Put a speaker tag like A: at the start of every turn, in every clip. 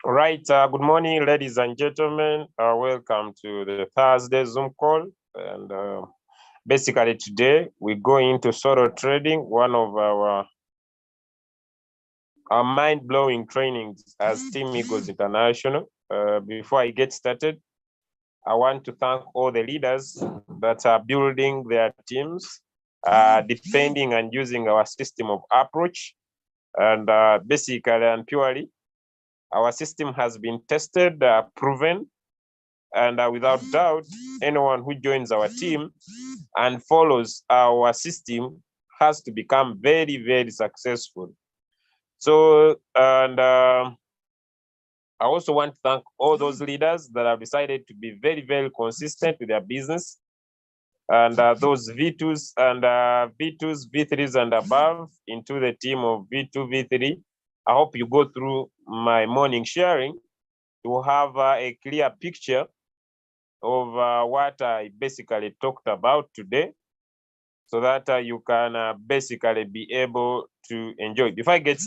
A: All right, good morning, ladies and gentlemen. Welcome to the Thursday Zoom call. And basically today we go into solo trading, one of our mind-blowing trainings as Team Eagles International. Before I get started, I want to thank all the leaders that are building their teams, defending and using our system of approach. And basically and purely, our system has been tested, proven, and without doubt, anyone who joins our team and follows our system has to become very, very successful. So, and I also want to thank all those leaders that have decided to be very, very consistent with their business. And those V2s and V2s, V3s and above into the team of V2, V3. I hope you go through my morning sharing to have a clear picture of what I basically talked about today, so that you can basically be able to enjoy. Before I get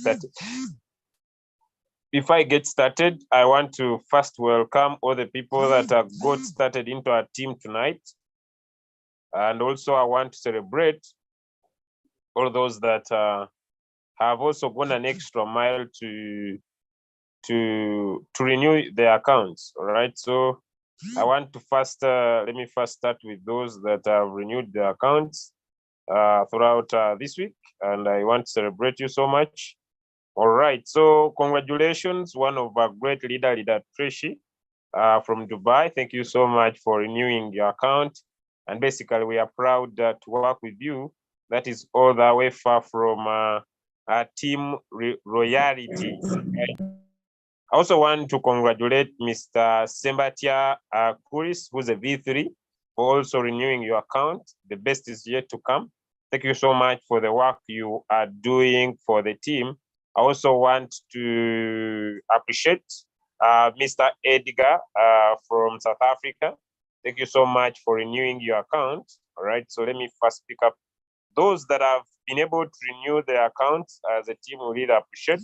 A: started, I want to first welcome all the people that got started into our team tonight. And also I want to celebrate all those that have also gone an extra mile to renew their accounts. All right, so I want to first let me first start with those that have renewed their accounts throughout this week, and I want to celebrate you so much. All right, so congratulations, one of our great leader Tracy from Dubai. Thank you so much for renewing your account, and basically we are proud to work with you. That is all the way far from our team royalty. I also want to congratulate Mr. Sembatia Kuris, who's a V3, for also renewing your account. The best is yet to come. Thank you so much for the work you are doing for the team. I also want to appreciate Mr. Edgar from South Africa. Thank you so much for renewing your account. All right, so let me first pick up those that have been able to renew their accounts. As a team, we really appreciate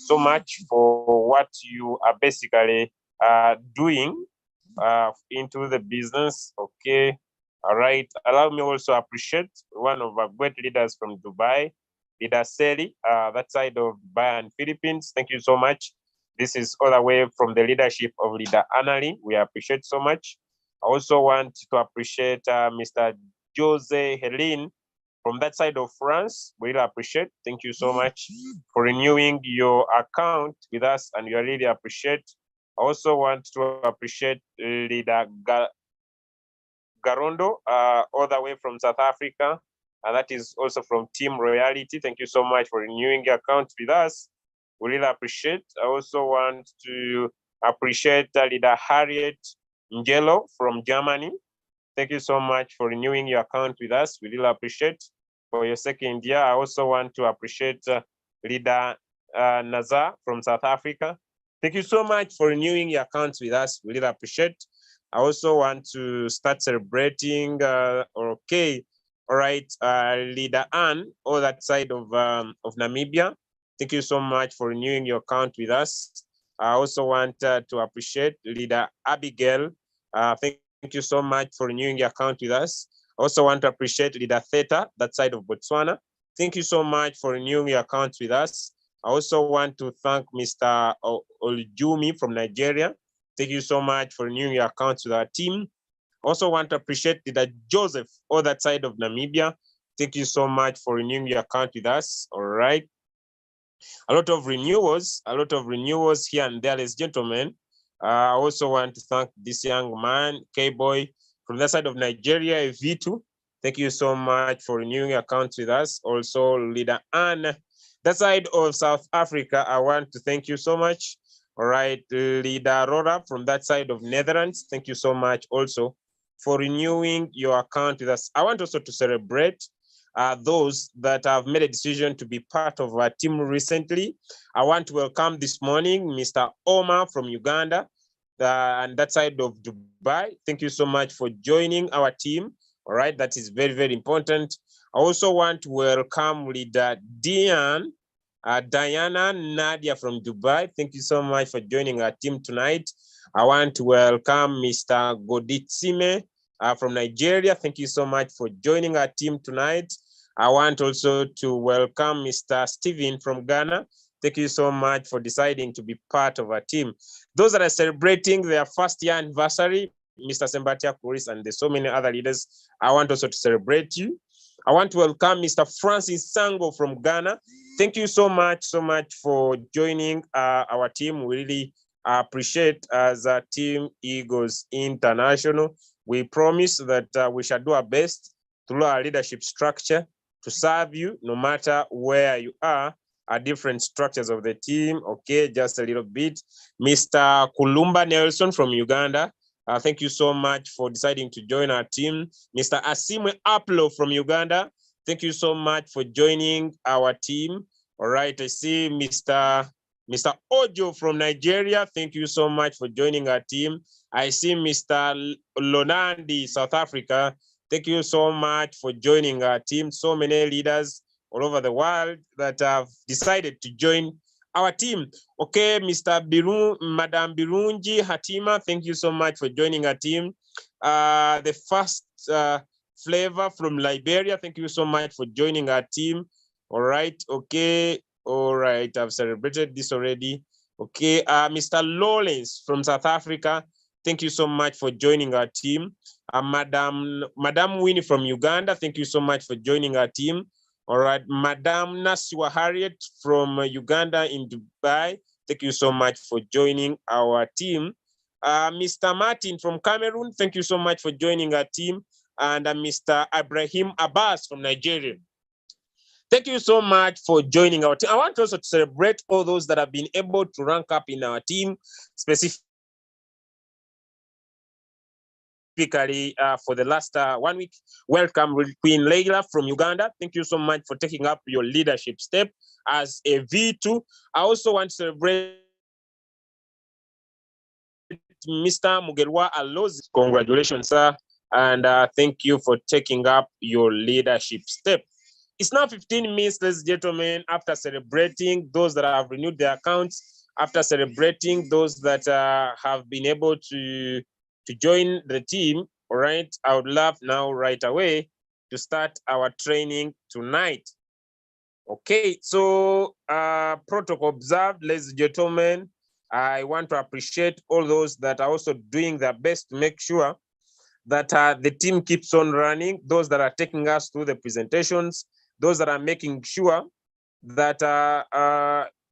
A: so much for what you are basically doing into the business. Okay, all right. Allow me also appreciate one of our great leaders from Dubai, Leader Seli, that side of Dubai and Philippines. Thank you so much. This is all the way from the leadership of Leader Anali. We appreciate so much. I also want to appreciate Mr. Jose Helin from that side of France. We really appreciate. Thank you so much for renewing your account with us, and we really appreciate. I also want to appreciate Leader Garondo, all the way from South Africa, and that is also from Team Royalty. Thank you so much for renewing your account with us. We really appreciate. I also want to appreciate Leader Harriet Ngelo from Germany. Thank you so much for renewing your account with us. We really appreciate for your second year. I also want to appreciate Leader Nazar from South Africa. Thank you so much for renewing your accounts with us. We really appreciate. I also want to start celebrating. Okay, all right, Leader Ann, all that side of Namibia. Thank you so much for renewing your account with us. I also want to appreciate Leader Abigail. Thank you so much for renewing your account with us. I also want to appreciate Leader Theta, that side of Botswana. Thank you so much for renewing your account with us. I also want to thank Mr. Oljumi from Nigeria. Thank you so much for renewing your accounts with our team. I also want to appreciate Leader Joseph, all that side of Namibia. Thank you so much for renewing your account with us. All right. A lot of renewals here and there, ladies and gentlemen. I also want to thank this young man, K-Boy, from that side of Nigeria, V2. Thank you so much for renewing your accounts with us. Also, Leader Anne, that side of South Africa, I want to thank you so much. All right, Leader Rora from that side of Netherlands, thank you so much also for renewing your account with us. I want also to celebrate those that have made a decision to be part of our team recently. I want to welcome this morning Mr. Omar from Uganda and that side of Dubai. Thank you so much for joining our team. All right, that is very, very important. I also want to welcome Leader Diane Diana Nadia from Dubai, thank you so much for joining our team tonight. I want to welcome Mr. Goditsime from Nigeria. Thank you so much for joining our team tonight. I want also to welcome Mr. Steven from Ghana. Thank you so much for deciding to be part of our team. Those that are celebrating their first year anniversary, Mr. Sembatia Kuris, and there's so many other leaders, I want also to celebrate you. I want to welcome Mr. Francis Sango from Ghana. Thank you so much for joining our team. We really appreciate as a team Eagles International. We promise that we shall do our best through our leadership structure to serve you no matter where you are, different structures of the team. Okay, just a little bit. Mr. Kulumba Nelson from Uganda. Thank you so much for deciding to join our team. Mr. Asimwe Aplo from Uganda. Thank you so much for joining our team. All right, I see Mr. Ojo from Nigeria. Thank you so much for joining our team. I see Mr. Lonandi, South Africa. Thank you so much for joining our team. So many leaders all over the world that have decided to join our team. Okay, Madam Birunji Hatima, thank you so much for joining our team. The first flavor from Liberia, thank you so much for joining our team. All right, okay, all right, I've celebrated this already. Okay, Mr. Lawrence from South Africa, thank you so much for joining our team. Madam Winnie from Uganda, thank you so much for joining our team. All right, Madam Nasiwa Harriet from Uganda in Dubai, thank you so much for joining our team. Mr. Martin from Cameroon, thank you so much for joining our team. And Mr. Ibrahim Abbas from Nigeria. Thank you so much for joining our team. I want also to celebrate all those that have been able to rank up in our team, specifically for the last 1 week. Welcome, Queen Leila from Uganda. Thank you so much for taking up your leadership step as a V2. I also want to celebrate Mr. Mugelwa Alozi. Congratulations, sir. And thank you for taking up your leadership step. It's now 15 minutes, ladies and gentlemen, after celebrating those that have renewed their accounts, after celebrating those that have been able to join the team. All right, I would love now right away to start our training tonight. Okay, so protocol observed, ladies and gentlemen. I want to appreciate all those that are also doing their best to make sure that the team keeps on running, those that are taking us through the presentations, those that are making sure that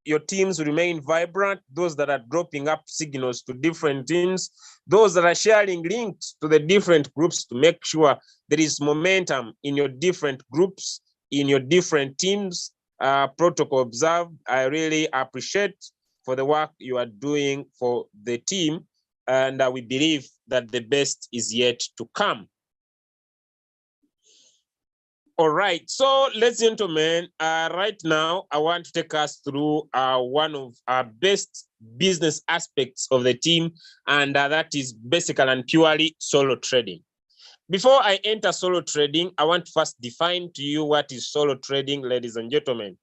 A: your teams remain vibrant, those that are dropping up signals to different teams, those that are sharing links to the different groups to make sure there is momentum in your different groups, in your different teams. Protocol observed. I really appreciate for the work you are doing for the team, and we believe that the best is yet to come. All right, so ladies and gentlemen, right now I want to take us through one of our best business aspects of the team, and that is basically and purely solo trading. Before I enter solo trading, I want to first define to you what is solo trading, ladies and gentlemen.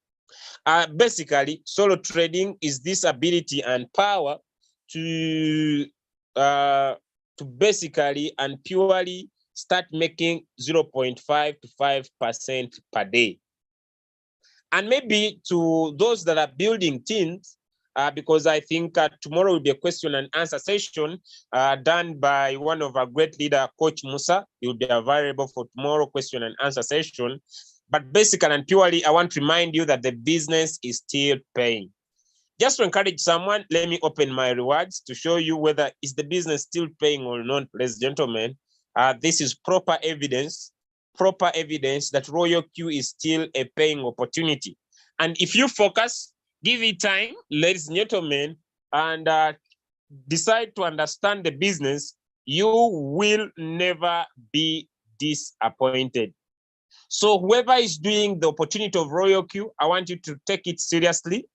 A: Basically, solo trading is this ability and power to basically and purely start making 0.5 to 5% per day. And maybe to those that are building teams, because I think tomorrow will be a question and answer session done by one of our great leader, Coach Musa. He will be available for tomorrow question and answer session. But basically and purely, I want to remind you that the business is still paying. Just to encourage someone, let me open my rewards to show you whether is the business still paying or not, ladies and gentlemen. This is proper evidence that Royal Q is still a paying opportunity. And if you focus, give it time, ladies and gentlemen, and decide to understand the business, you will never be disappointed. So whoever is doing the opportunity of Royal Q, I want you to take it seriously.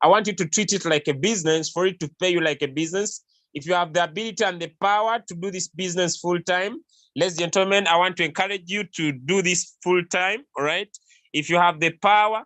A: I want you to treat it like a business, for it to pay you like a business. If you have the ability and the power to do this business full time, ladies and gentlemen, I want to encourage you to do this full time, all right? If you have the power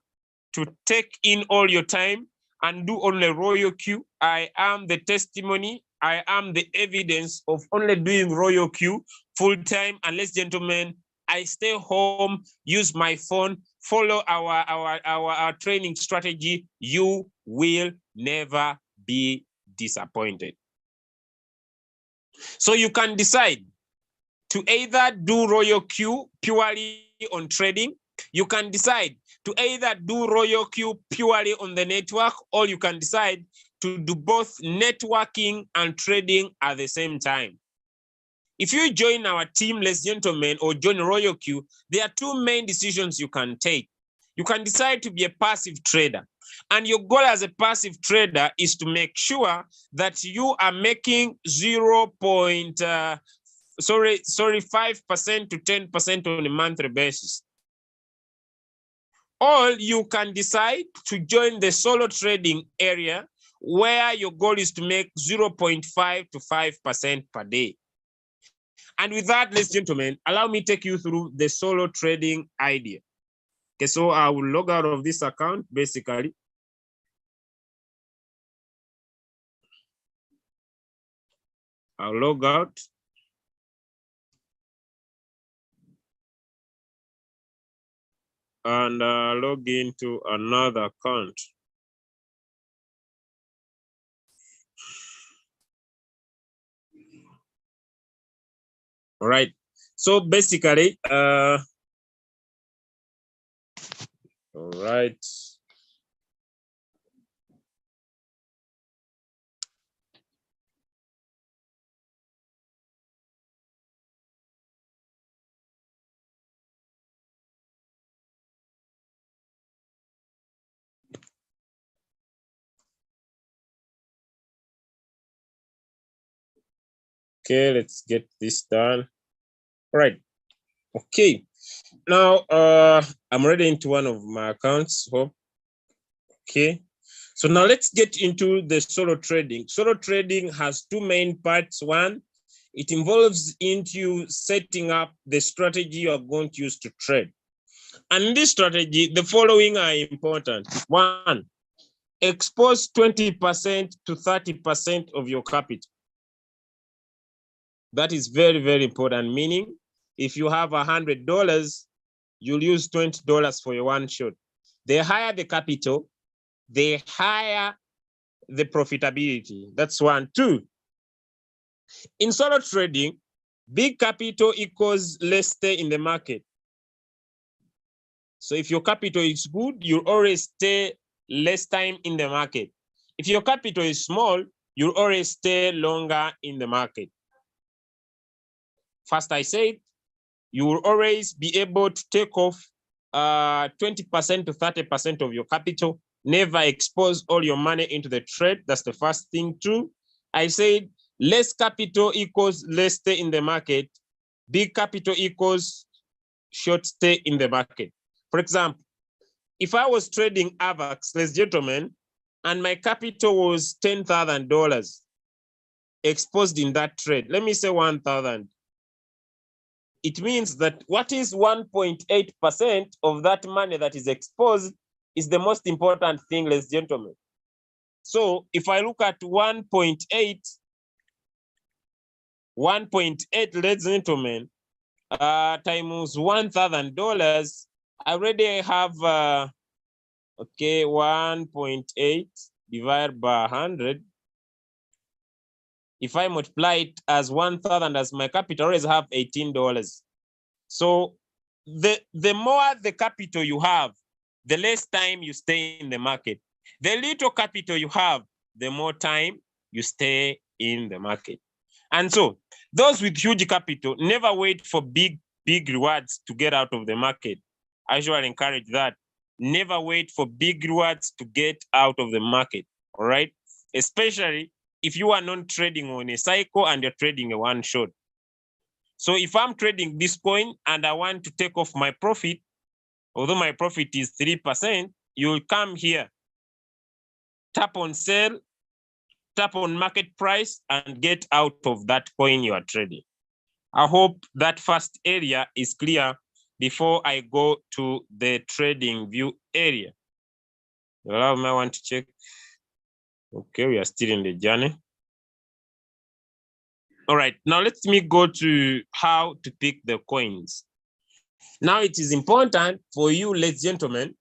A: to take in all your time and do only royal queue. I am the testimony. I am the evidence of only doing royal queue full time. And ladies and gentlemen, I stay home, use my phone, follow our training strategy. You will never be disappointed. So you can decide to either do royal queue purely on trading. You can decide to either do royal queue purely on the network, or you can decide to do both networking and trading at the same time. If you join our team, ladies and gentlemen, or join royal queue, there are two main decisions you can take. You can decide to be a passive trader. And your goal as a passive trader is to make sure that you are making 5% to 10% on a monthly basis. Or you can decide to join the solo trading area where your goal is to make 0.5 to 5% per day. And with that, ladies and gentlemen, allow me to take you through the solo trading idea. Okay, so I will log out of this account, basically. I'll log out. And log into another account. All right. So basically, all right. Okay, let's get this done. All right. Okay. Now, I'm already into one of my accounts. Hope. Okay. So now let's get into the solo trading. Solo trading has two main parts. One, it involves into setting up the strategy you are going to use to trade. And in this strategy, the following are important. One, expose 20% to 30% of your capital. That is very, very important. Meaning, if you have $100, you'll use $20 for your one shot. The higher the capital, the higher the profitability. That's one. Two, in solo trading, big capital equals less stay in the market. So if your capital is good, you'll always stay less time in the market. If your capital is small, you'll always stay longer in the market. First, I said, you will always be able to take off 20% to 30% of your capital. Never expose all your money into the trade. That's the first thing. Two, I said, less capital equals less stay in the market. Big capital equals short stay in the market. For example, if I was trading AVAX, ladies and gentlemen, and my capital was $10,000 exposed in that trade, let me say 1,000. It means that what is 1.8% of that money that is exposed is the most important thing, ladies and gentlemen. So if I look at 1.8, ladies and gentlemen, times $1,000, I already have, okay, 1.8 divided by 100. If I multiply it as 1,000 as my capital, I always have $18. So the more the capital you have, the less time you stay in the market. The little capital you have, the more time you stay in the market. And so those with huge capital, never wait for big rewards to get out of the market. I usually encourage that. Never wait for big rewards to get out of the market, all right? Especially if you are not trading on a cycle and you're trading a one shot. So if I'm trading this coin and I want to take off my profit, although my profit is 3%, you'll come here, tap on sell, tap on market price, and get out of that coin you are trading. I hope that first area is clear before I go to the trading view area. Allow me, I want to check. Okay, we are still in the journey. All right, now let me go to how to pick the coins. Now it is important for you, ladies and gentlemen.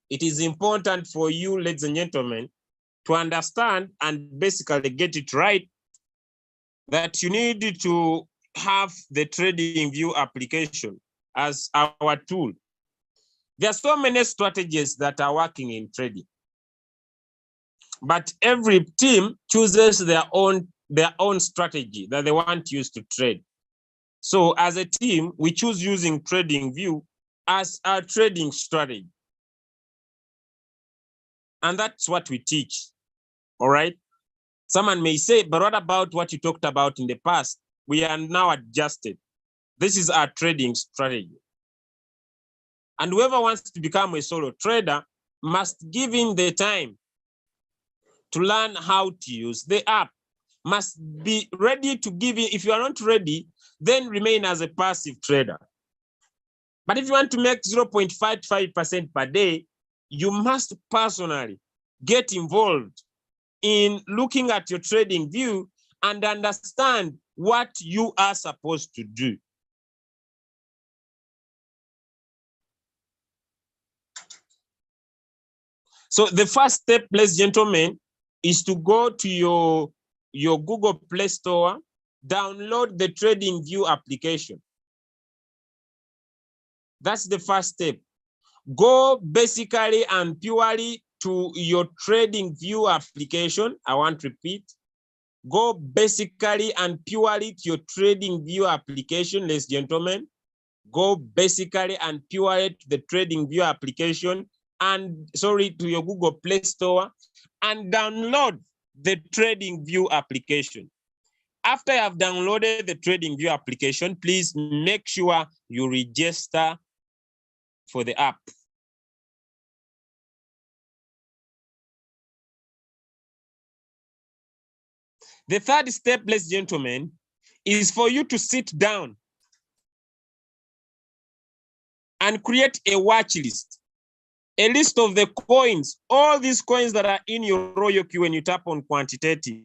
A: It is important for you, ladies and gentlemen, to understand and basically get it right that you need to have the Trading View application as our tool. There are so many strategies that are working in trading, but every team chooses their own strategy that they want to use to trade. So as a team, we choose using Trading View as our trading strategy. And that's what we teach, all right? Someone may say, but what about what you talked about in the past? We are now adjusted. This is our trading strategy. And whoever wants to become a solo trader must give in the time to learn how to use the app, must be ready to give in. If you are not ready, then remain as a passive trader. But if you want to make 0.55% per day, you must personally get involved in looking at your Trading View and understand what you are supposed to do. So the first step, ladies and gentlemen, is to go to your Google Play Store, download the Trading View application. That's the first step. Go basically and purely to your Trading View application. I want to repeat. Go basically and purely to your Trading View application, ladies and gentlemen. Go basically and purely to the Trading View application and to your Google Play Store and download the Trading View application. After you have downloaded the Trading View application, please make sure you register for the app. The third step, ladies and gentlemen, is for you to sit down and create a watch list. A list of the coins, all these coins that are in your royal queue when you tap on quantitative.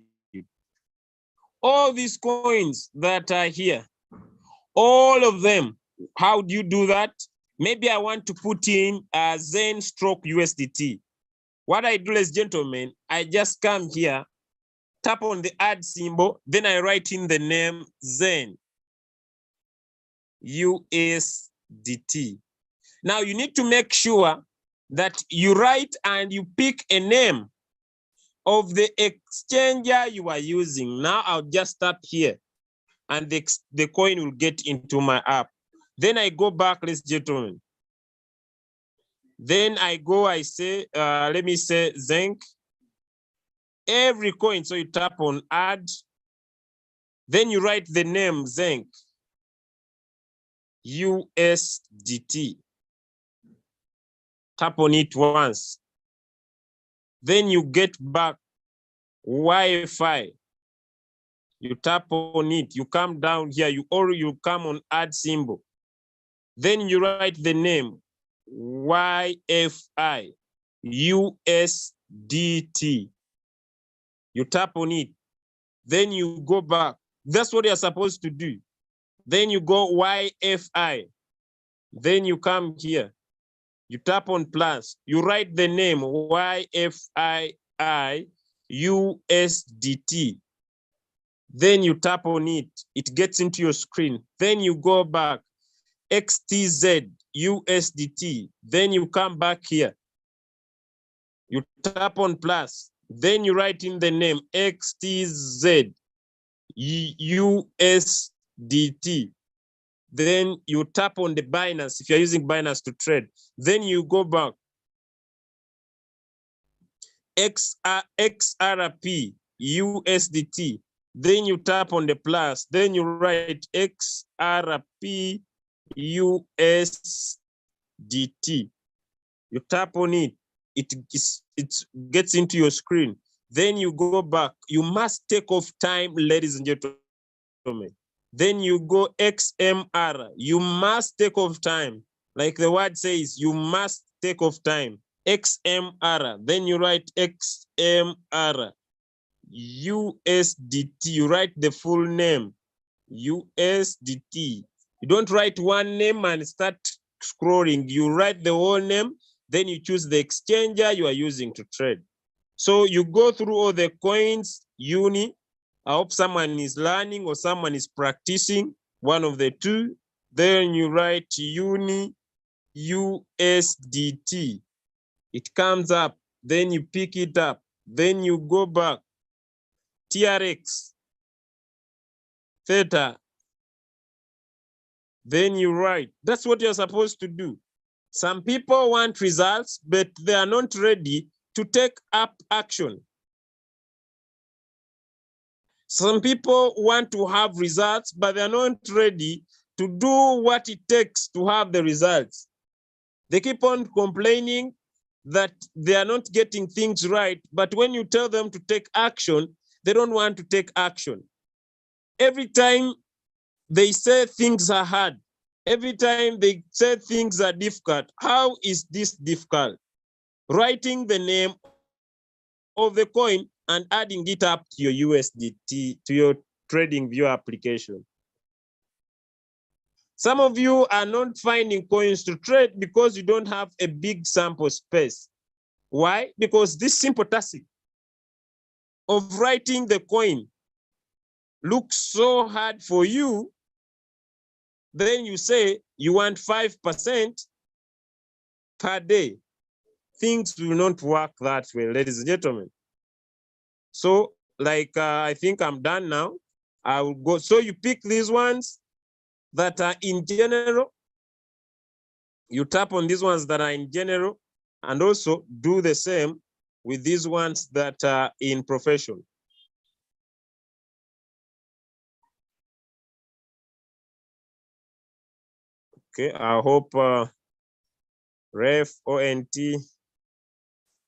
A: All these coins that are here, all of them. How do you do that? Maybe I want to put in Zen stroke USDT. What I do, ladies and gentlemen, I just come here, tap on the add symbol, then I write in the name Zen USDT. Now you need to make sure that you write and you pick a name of the exchanger you are using. Now I'll just tap here and the coin will get into my app. Then I go back, ladies and gentlemen. Then I go, I say, let me say Zinc. Every coin, so you tap on add. Then you write the name Zinc USDT. Tap on it once. Then you get back Wi-Fi. You tap on it. You come down here. You come on add symbol. Then you write the name Wi-Fi USDT. You tap on it. Then you go back. That's what you're supposed to do. Then you go Wi-Fi. Then you come here. You tap on plus. You write the name Wi-Fi USDT. Then you tap on it. It gets into your screen. Then you go back. XTZ USDT. Then you come back here. You tap on plus. Then you write in the name XTZ USDT. Then you tap on the Binance if you're using Binance to trade. Then you go back. XRP USDT. Then you tap on the plus. Then you write XRP USDT. You tap on it. It gets into your screen. Then you go back. You must take off time, ladies and gentlemen. Then you go XMR. You must take off time. Like the word says, you must takeoff time, XMR. Then you write XMR, USDT. You write the full name, USDT. You don't write one name and start scrolling. You write the whole name, then you choose the exchanger you are using to trade. So you go through all the coins, uni. I hope someone is learning or someone is practicing, one of the two. Then you write uni USDT. It comes up, then you pick it up, then you go back. TRX, theta. Then you write. That's what you're supposed to do. Some people want results, but they are not ready to take up action. Some people want to have results, but they're not ready to do what it takes to have the results. They keep on complaining that they are not getting things right, but when you tell them to take action, they don't want to take action. Every time they say things are hard, every time they say things are difficult. How is this difficult? Writing the name of the coin and adding it up to your USDT, to your trading view application. Some of you are not finding coins to trade because you don't have a big sample space. Why? Because this simple task of writing the coin looks so hard for you. Then you say you want 5% per day. Things will not work that way, ladies and gentlemen. So, like, I think I'm done now. I will go. So you pick these ones that are in general. You tap on these ones that are in general, and also do the same with these ones that are in profession. Okay, I hope ref ONT.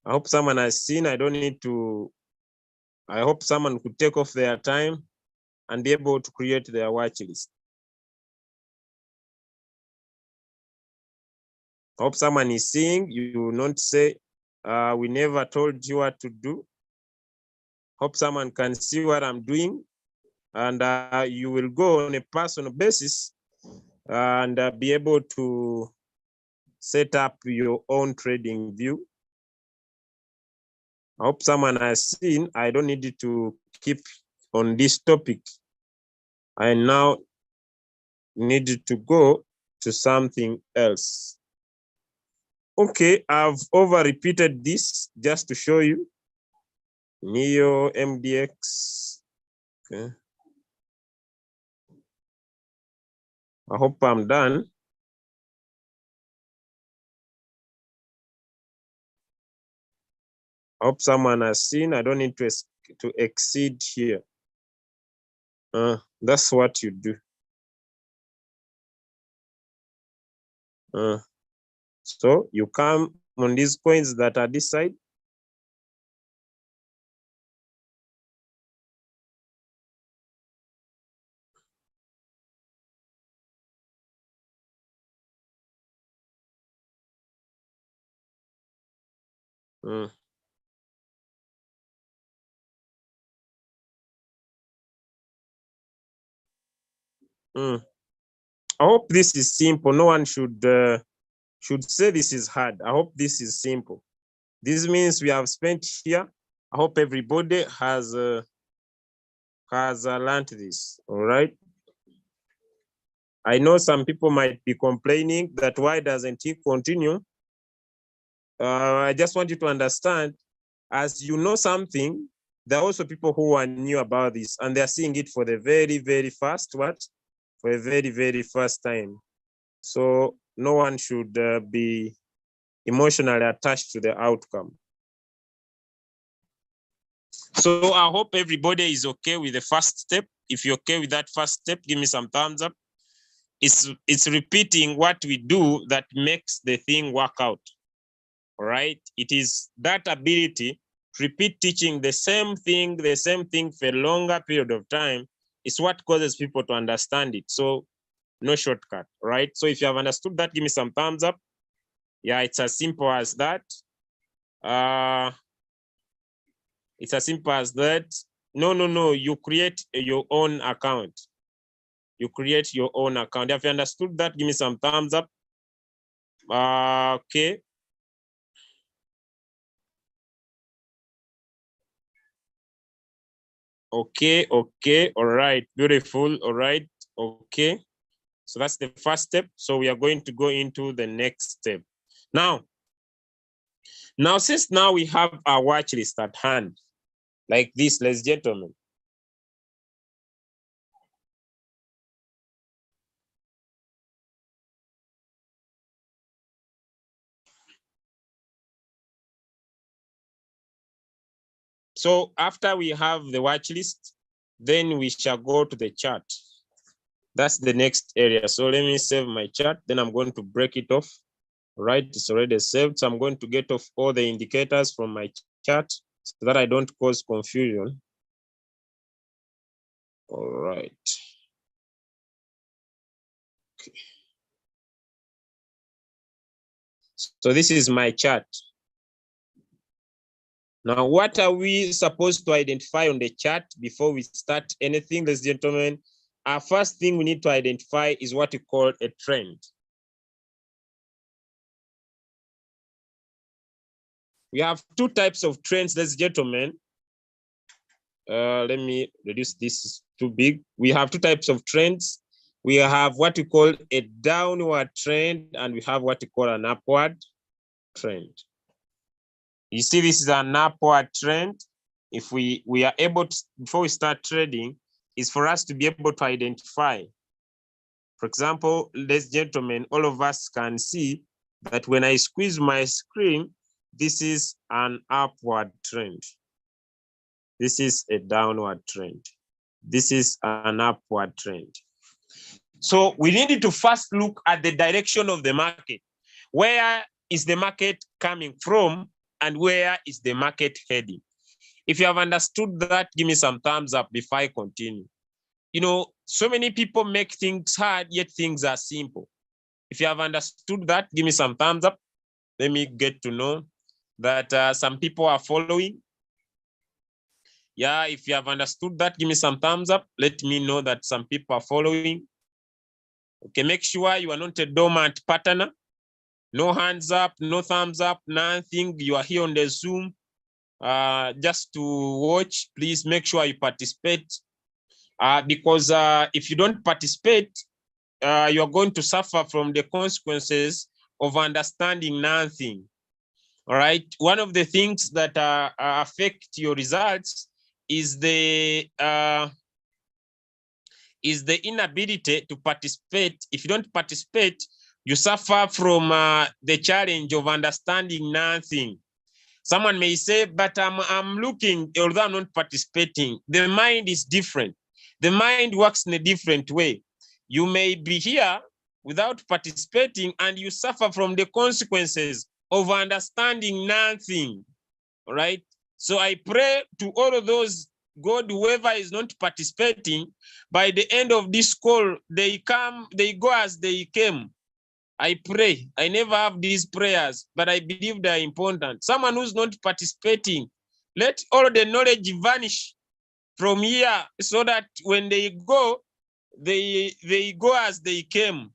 A: I hope someone has seen. I don't need to. I hope someone could take off their time and be able to create their watch list. I hope someone is seeing. You will not say, we never told you what to do. Hope someone can see what I'm doing, and you will go on a personal basis and be able to set up your own trading view. I hope someone has seen. I don't need to keep on this topic. I now need to go to something else. Okay, I've over repeated this just to show you. Neo MDX. Okay. I hope I'm done. I hope someone has seen. I don't need to exceed here. That's what you do. So you come on these coins that are this side. I hope this is simple. No one should say this is hard. I hope this is simple. This means we have spent here. I hope everybody has learned this. All right. I know some people might be complaining that why doesn't he continue? I just want you to understand, as you know something, there are also people who are new about this and they're seeing it for the very, very first for a very, very first time. So no one should be emotionally attached to the outcome. So I hope everybody is okay with the first step. If you're okay with that first step, give me some thumbs up. It's repeating what we do that makes the thing work out. All right. It is that ability to repeat teaching the same thing for a longer period of time is what causes people to understand it. So no shortcut. Right. So if you have understood that, give me some thumbs up. Yeah, it's as simple as that. It's as simple as that. No. You create your own account. You create your own account. If you understood that, give me some thumbs up. Okay. Okay. All right. Beautiful. All right. Okay. So that's the first step. So we are going to go into the next step. Now, since now we have our watch list at hand, like this, ladies and gentlemen. So after we have the watch list, then we shall go to the chart. That's the next area. So let me save my chart. Then I'm going to break it off. Right, it's already saved. So I'm going to get off all the indicators from my chart so that I don't cause confusion. All right. Okay. So this is my chart. Now, what are we supposed to identify on the chart before we start anything, ladies and gentlemen? Our first thing we need to identify is what we call a trend. We have two types of trends, ladies and gentlemen. Let me reduce this, is too big. We have two types of trends. We have what we call a downward trend, and we have what we call an upward trend. You see, this is an upward trend. If we are able to, before we start trading, is for us to be able to identify. For example, ladies and gentlemen, all of us can see that when I squeeze my screen, this is an upward trend. This is a downward trend. This is an upward trend. So we needed to first look at the direction of the market. Where is the market coming from and where is the market heading? If you have understood that, give me some thumbs up before I continue. You know, so many people make things hard, yet things are simple. If you have understood that, give me some thumbs up. Let me get to know that some people are following. Yeah, if you have understood that, give me some thumbs up. Let me know that some people are following. Okay, make sure you are not a dormant partner. No hands up, no thumbs up, nothing. You are here on the Zoom just to watch. Please make sure you participate because if you don't participate, you are going to suffer from the consequences of understanding nothing. All right. One of the things that affect your results is the inability to participate. If you don't participate, you suffer from the challenge of understanding nothing. Someone may say, but I'm looking, although I'm not participating. The mind is different. The mind works in a different way. You may be here without participating and you suffer from the consequences of understanding nothing. All right. So I pray to all of those, God, whoever is not participating, by the end of this call, they go as they came. I pray. I never have these prayers, but I believe they are important. Someone who's not participating, let all the knowledge vanish from here so that when they go go as they came.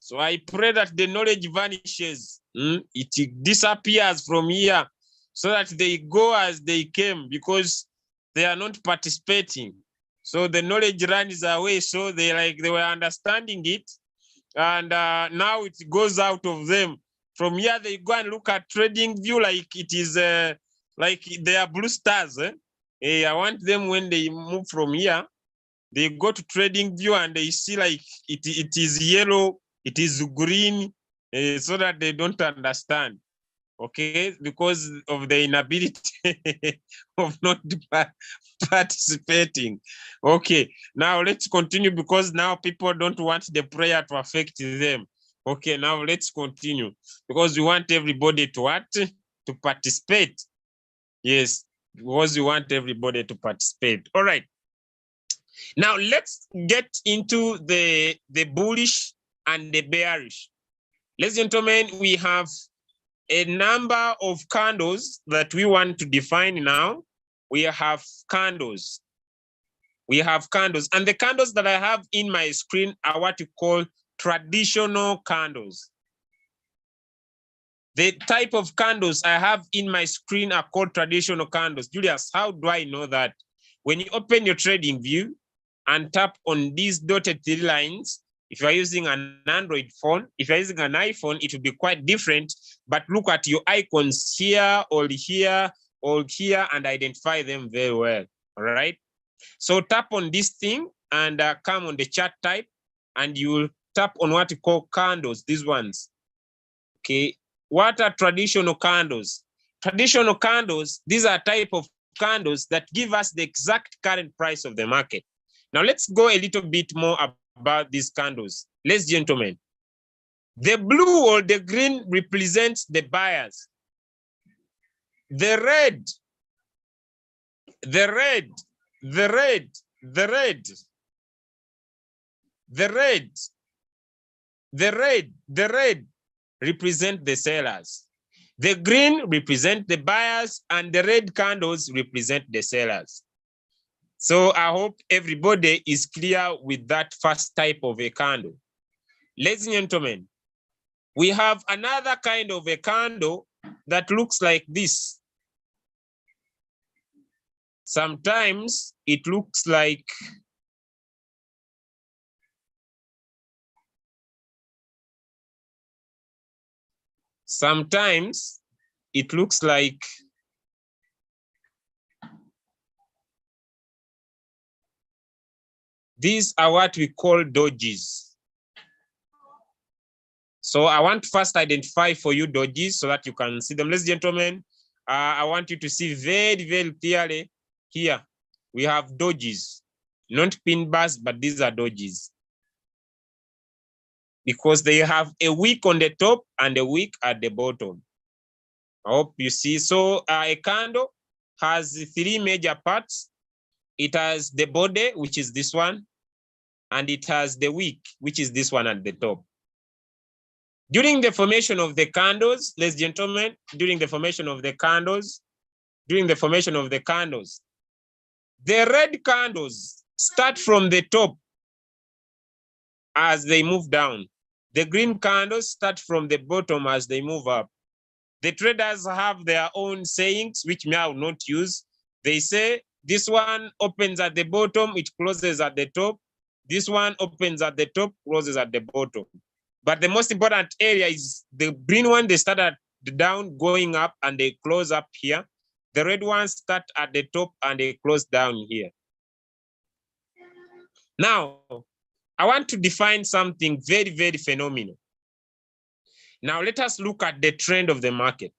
A: So I pray that the knowledge vanishes. It disappears from here so that they go as they came because they are not participating. So the knowledge runs away. So they were understanding it. And now it goes out of them. From here, they go and look at trading view like it is like they are blue stars. I want them when they move from here, they go to trading view and they see like it is yellow, it is green, so that they don't understand. Okay, because of the inability of not participating. Okay, now let's continue because now people don't want the prayer to affect them. Okay, now let's continue because we want everybody to what? To participate. Yes, because we want everybody to participate. All right. Now let's get into the bullish and the bearish. Ladies and gentlemen, we have a number of candles that we want to define now. We have candles. We have candles. And the candles that I have in my screen are what you call traditional candles. The type of candles I have in my screen are called traditional candles. Julius, how do I know that? When you open your trading view and tap on these dotted three lines, if you're using an Android phone, if you're using an iPhone, it will be quite different. But look at your icons here, or here, or here, and identify them very well. All right. So tap on this thing and come on the chart type, and you will tap on what you call candles, these ones. Okay. What are traditional candles? Traditional candles, these are type of candles that give us the exact current price of the market. Now let's go a little bit more about these candles. Ladies and gentlemen, the blue or the green represents the buyers. The red, the red, the red, the red, the red, the red, the red represent the sellers. The green represent the buyers and the red candles represent the sellers. So I hope everybody is clear with that first type of a candle. Ladies and gentlemen, we have another kind of a candle that looks like this. Sometimes it looks like these are what we call dojis. So I want to first identify for you dojis so that you can see them. Ladies and gentlemen, I want you to see very, very clearly here. We have dojis, not pin bars, but these are dojis. Because they have a wick on the top and a wick at the bottom. I hope you see. So a candle has three major parts. It has the body, which is this one, and it has the wick, which is this one at the top. During the formation of the candles, ladies and gentlemen, during the formation of the candles, the red candles start from the top as they move down. The green candles start from the bottom as they move up. The traders have their own sayings, which I will not use. They say, this one opens at the bottom, it closes at the top. This one opens at the top, closes at the bottom. But the most important area is the green one, they start at the down, going up, and they close up here. The red ones start at the top and they close down here. Now, I want to define something very, very phenomenal. Now, let us look at the trend of the market.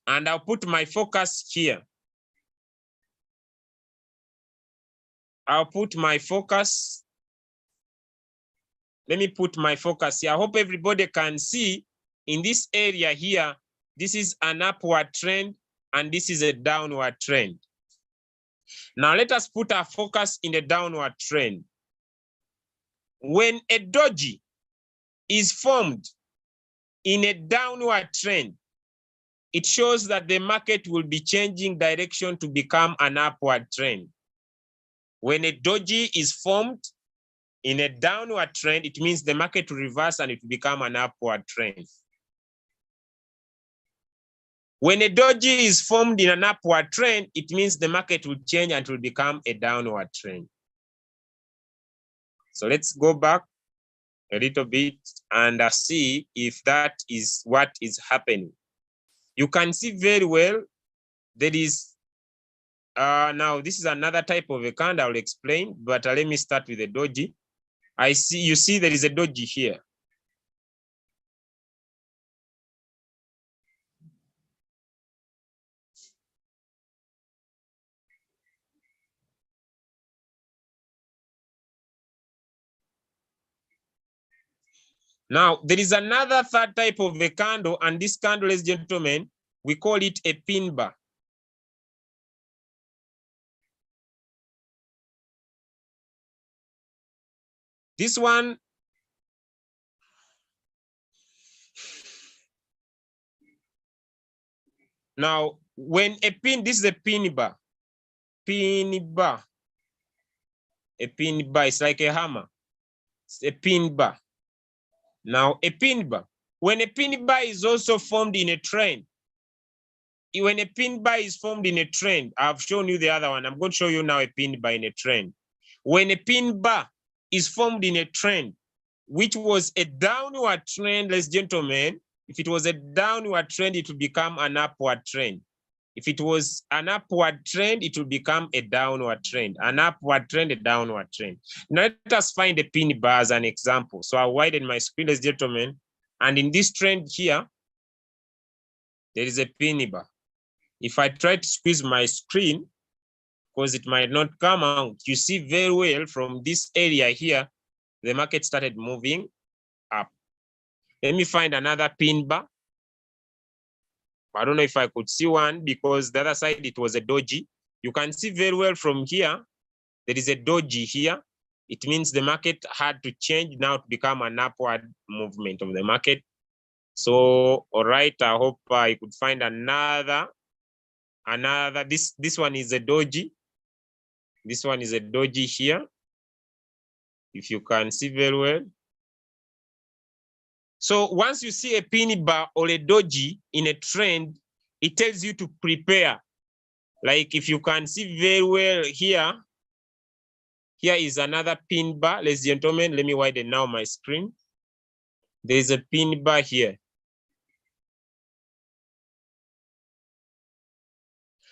A: And I'll put my focus here. I'll put my focus. Let me put my focus here. I hope everybody can see in this area here, this is an upward trend and this is a downward trend. Now let us put our focus in the downward trend. When a doji is formed in a downward trend, it shows that the market will be changing direction to become an upward trend. When a doji is formed in a downward trend, it means the market will reverse and it will become an upward trend. When a doji is formed in an upward trend, it means the market will change and will become a downward trend. So let's go back a little bit and see if that is what is happening. You can see very well there is, now this is another type of a candle I will explain, but let me start with the doji. You see there is a doji here. Now, there is another third type of a candle, and this candle, ladies and gentlemen, we call it a pin bar. This one, Now, when a pin, this is a pin bar. Pin bar. A pin bar is like a hammer. It's a pin bar. Now, a pin bar. When a pin bar is also formed in a trend, when a pin bar is formed in a trend, I've shown you the other one. I'm going to show you now a pin bar in a trend. When a pin bar is formed in a trend, which was a downward trend, ladies and gentlemen, if it was a downward trend, it will become an upward trend. If it was an upward trend, it will become a downward trend. An upward trend, a downward trend. Now let us find a pin bar as an example. So I widen my screen, ladies and gentlemen. And in this trend here, there is a pin bar. If I try to squeeze my screen, because it might not come out, you see very well from this area here, the market started moving up. Let me find another pin bar. I don't know if I could see one because the other side, it was a doji. You can see very well from here, there is a doji here. It means the market had to change now to become an upward movement of the market. So, all right, I hope I could find another. This one is a doji. This one is a doji here. If you can see very well. So once you see a pin bar or a doji in a trend, it tells you to prepare. Like if you can see very well here, here is another pin bar. Ladies and gentlemen, let me widen now my screen. There's a pin bar here.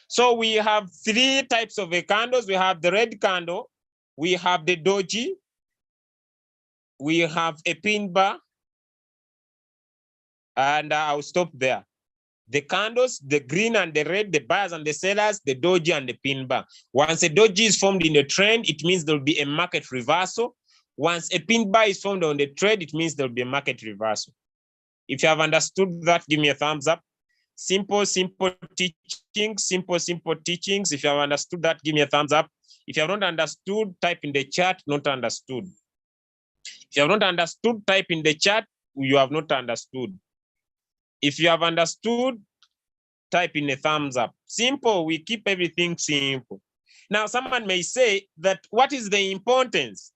A: So we have three types of candles. We have the red candle, we have the doji, we have a pin bar, and I'll stop there. The candles, the green and the red, the buyers and the sellers, the doji and the pin bar. Once a doji is formed in a trend, it means there'll be a market reversal. Once a pin bar is formed on the trade, it means there'll be a market reversal. If you have understood that, give me a thumbs up. Simple teachings, simple teachings. If you have understood that, give me a thumbs up. If you have not understood, type in the chat, not understood. If you have not understood, type in the chat, you have not understood. If you have understood, type in a thumbs up. Simple, we keep everything simple. Now, someone may say that, what is the importance?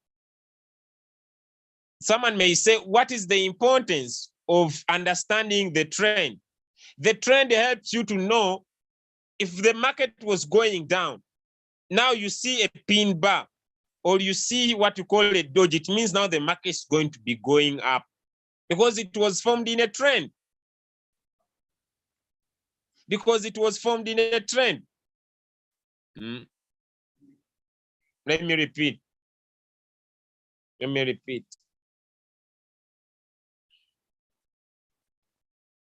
A: Someone may say, what is the importance of understanding the trend? The trend helps you to know if the market was going down. Now you see a pin bar or you see what you call a doji. It means now the market is going to be going up because it was formed in a trend. Because it was formed in a trend. Let me repeat. Let me repeat.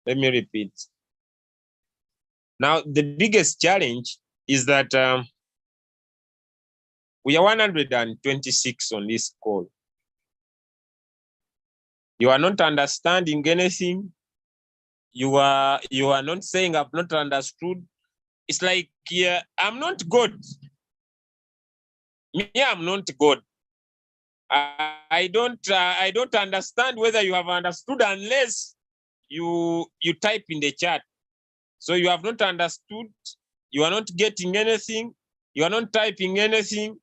A: Let me repeat. Now, the biggest challenge is that we are 126 on this call. You are not understanding anything. You are not saying I've not understood. It's like, yeah, I'm not God. Me, I'm not God. I don't understand whether you have understood unless you type in the chat. So you have not understood. You are not getting anything. You are not typing anything.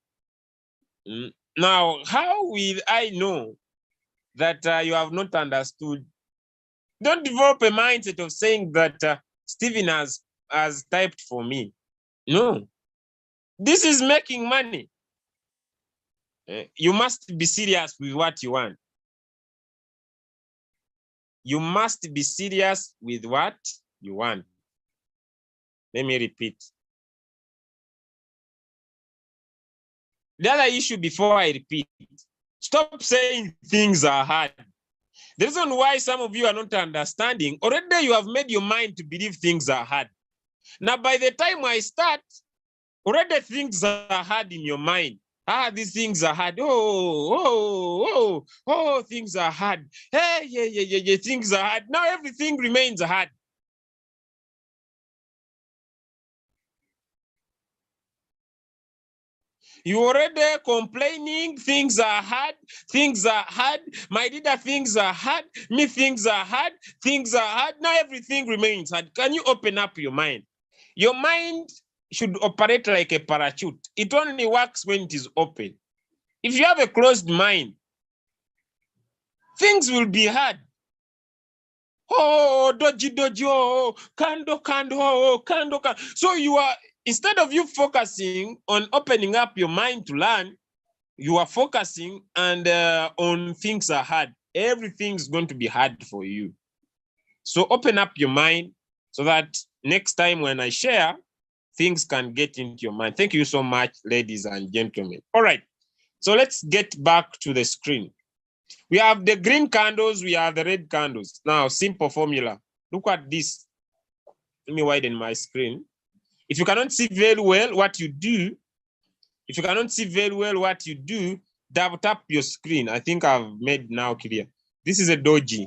A: Now, how will I know that you have not understood? Don't develop a mindset of saying that Stephen has typed for me. No. This is making money. You must be serious with what you want. You must be serious with what you want. Let me repeat. The other issue before I repeat, stop saying things are hard. The reason why some of you are not understanding, already you have made your mind to believe things are hard. Now, by the time I start, already things are hard in your mind. These things are hard. Things are hard. Hey, yeah, things are hard. Now everything remains hard. You already complaining, things are hard, my leader, things are hard, me, things are hard, Now everything remains hard. Can you open up your mind? Your mind should operate like a parachute. It only works when it is open. If you have a closed mind, things will be hard. Oh, doji, doji, oh, kando, kando, oh, kando, kando. So you are, instead of you focusing on opening up your mind to learn, you are focusing and on things are hard. Everything's going to be hard for you. So open up your mind so that next time when I share, things can get into your mind. Thank you so much, ladies and gentlemen. All right, so let's get back to the screen. We have the green candles, we have the red candles. Now, simple formula. Look at this. Let me widen my screen. If you cannot see very well what you do, double tap your screen. I think I've made now clear. This is a doji.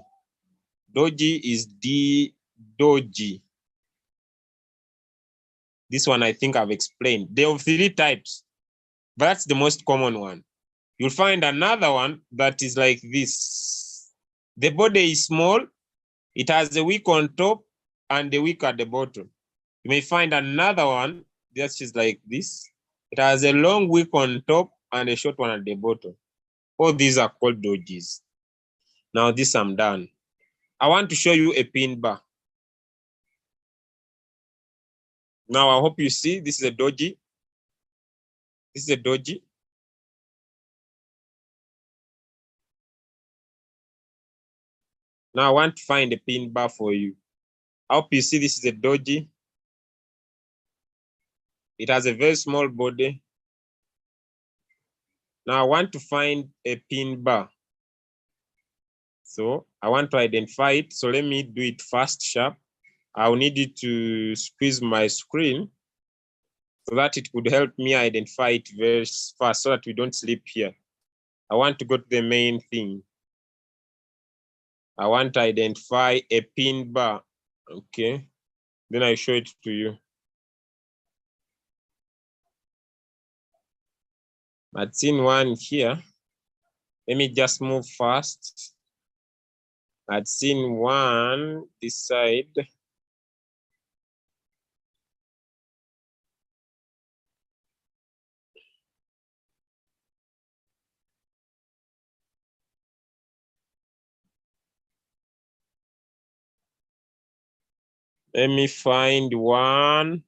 A: Doji is the doji. This one I think I've explained. There are 3 types, but that's the most common one. You'll find another one that is like this. The body is small. It has a wick on top and a wick at the bottom. You may find another one that is like this. It has a long wick on top and a short one at the bottom. All these are called dojis. Now this I'm done. I want to show you a pin bar. Now I hope you see this is a doji. This is a doji. Now I want to find a pin bar for you. I hope you see this is a doji. It has a very small body. Now I want to find a pin bar. So I want to identify it. So let me do it fast, sharp. I'll need you to squeeze my screen so that it could help me identify it very fast so that we don't sleep here. I want to go to the main thing. I want to identify a pin bar. Okay. Then I show it to you. I've seen one here. Let me just move fast. I'd seen one this side. Let me find one.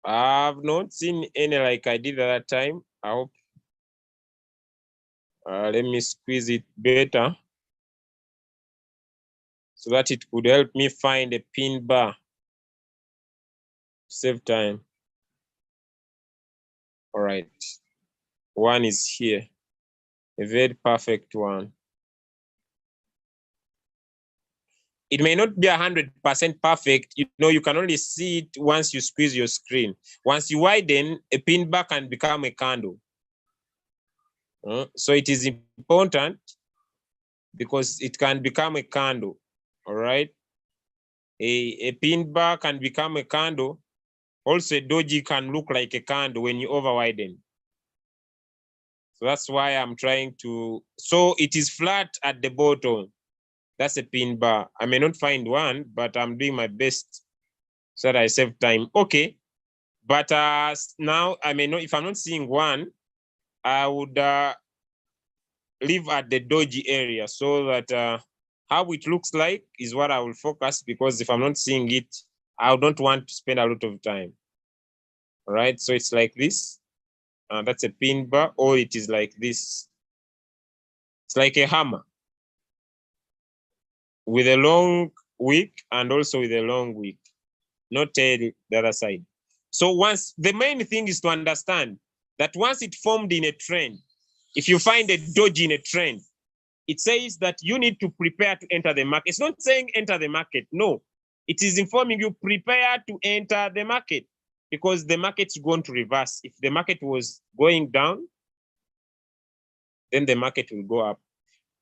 A: I've not seen any like I did at that time. I hope. Let me squeeze it better so that it could help me find a pin bar. Save time. All right. One is here. A very perfect one. It may not be 100% perfect. You know, you can only see it once you squeeze your screen. Once you widen, a pin bar can become a candle. So it is important because it can become a candle. All right. A pin bar can become a candle. Also, a doji can look like a candle when you over widen. So that's why I'm trying to. So it is flat at the bottom. That's a pin bar. I may not find one, but I'm doing my best so that I save time. Okay. But now I may not, if I'm not seeing one, I would leave at the doji area so that how it looks like is what I will focus, because if I'm not seeing it, I don't want to spend a lot of time. All right. So it's like this. That's a pin bar, or it is like this. It's like a hammer with a long wick and also with a long wick, not the other side. So once, the main thing is to understand that once it formed in a trend, if you find a doji in a trend, it says that you need to prepare to enter the market. It's not saying enter the market. No, it is informing you prepare to enter the market, because the market's going to reverse. If the market was going down, then the market will go up.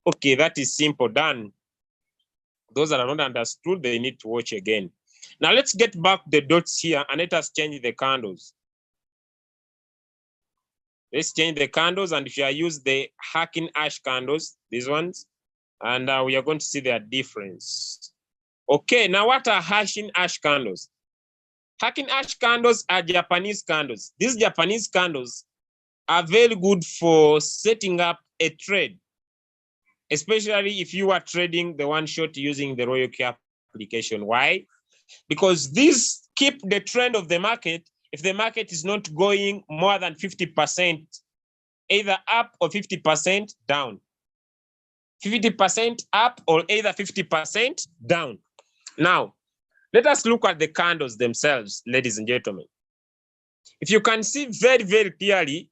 A: Okay, that is simple, done. Those that are not understood, they need to watch again. Now let's get back the dots here and let us change the candles. Let's change the candles, and if you use the hacking ash candles, these ones, and we are going to see their difference. Okay, now what are hashing ash candles? Hacking ash candles are Japanese candles. These Japanese candles are very good for setting up a trade, especially if you are trading the one shot using the Royal Key application. Why? Because these keep the trend of the market if the market is not going more than 50% either up or 50% down. 50% up or either 50% down. Now, let us look at the candles themselves, ladies and gentlemen. If you can see very, very clearly,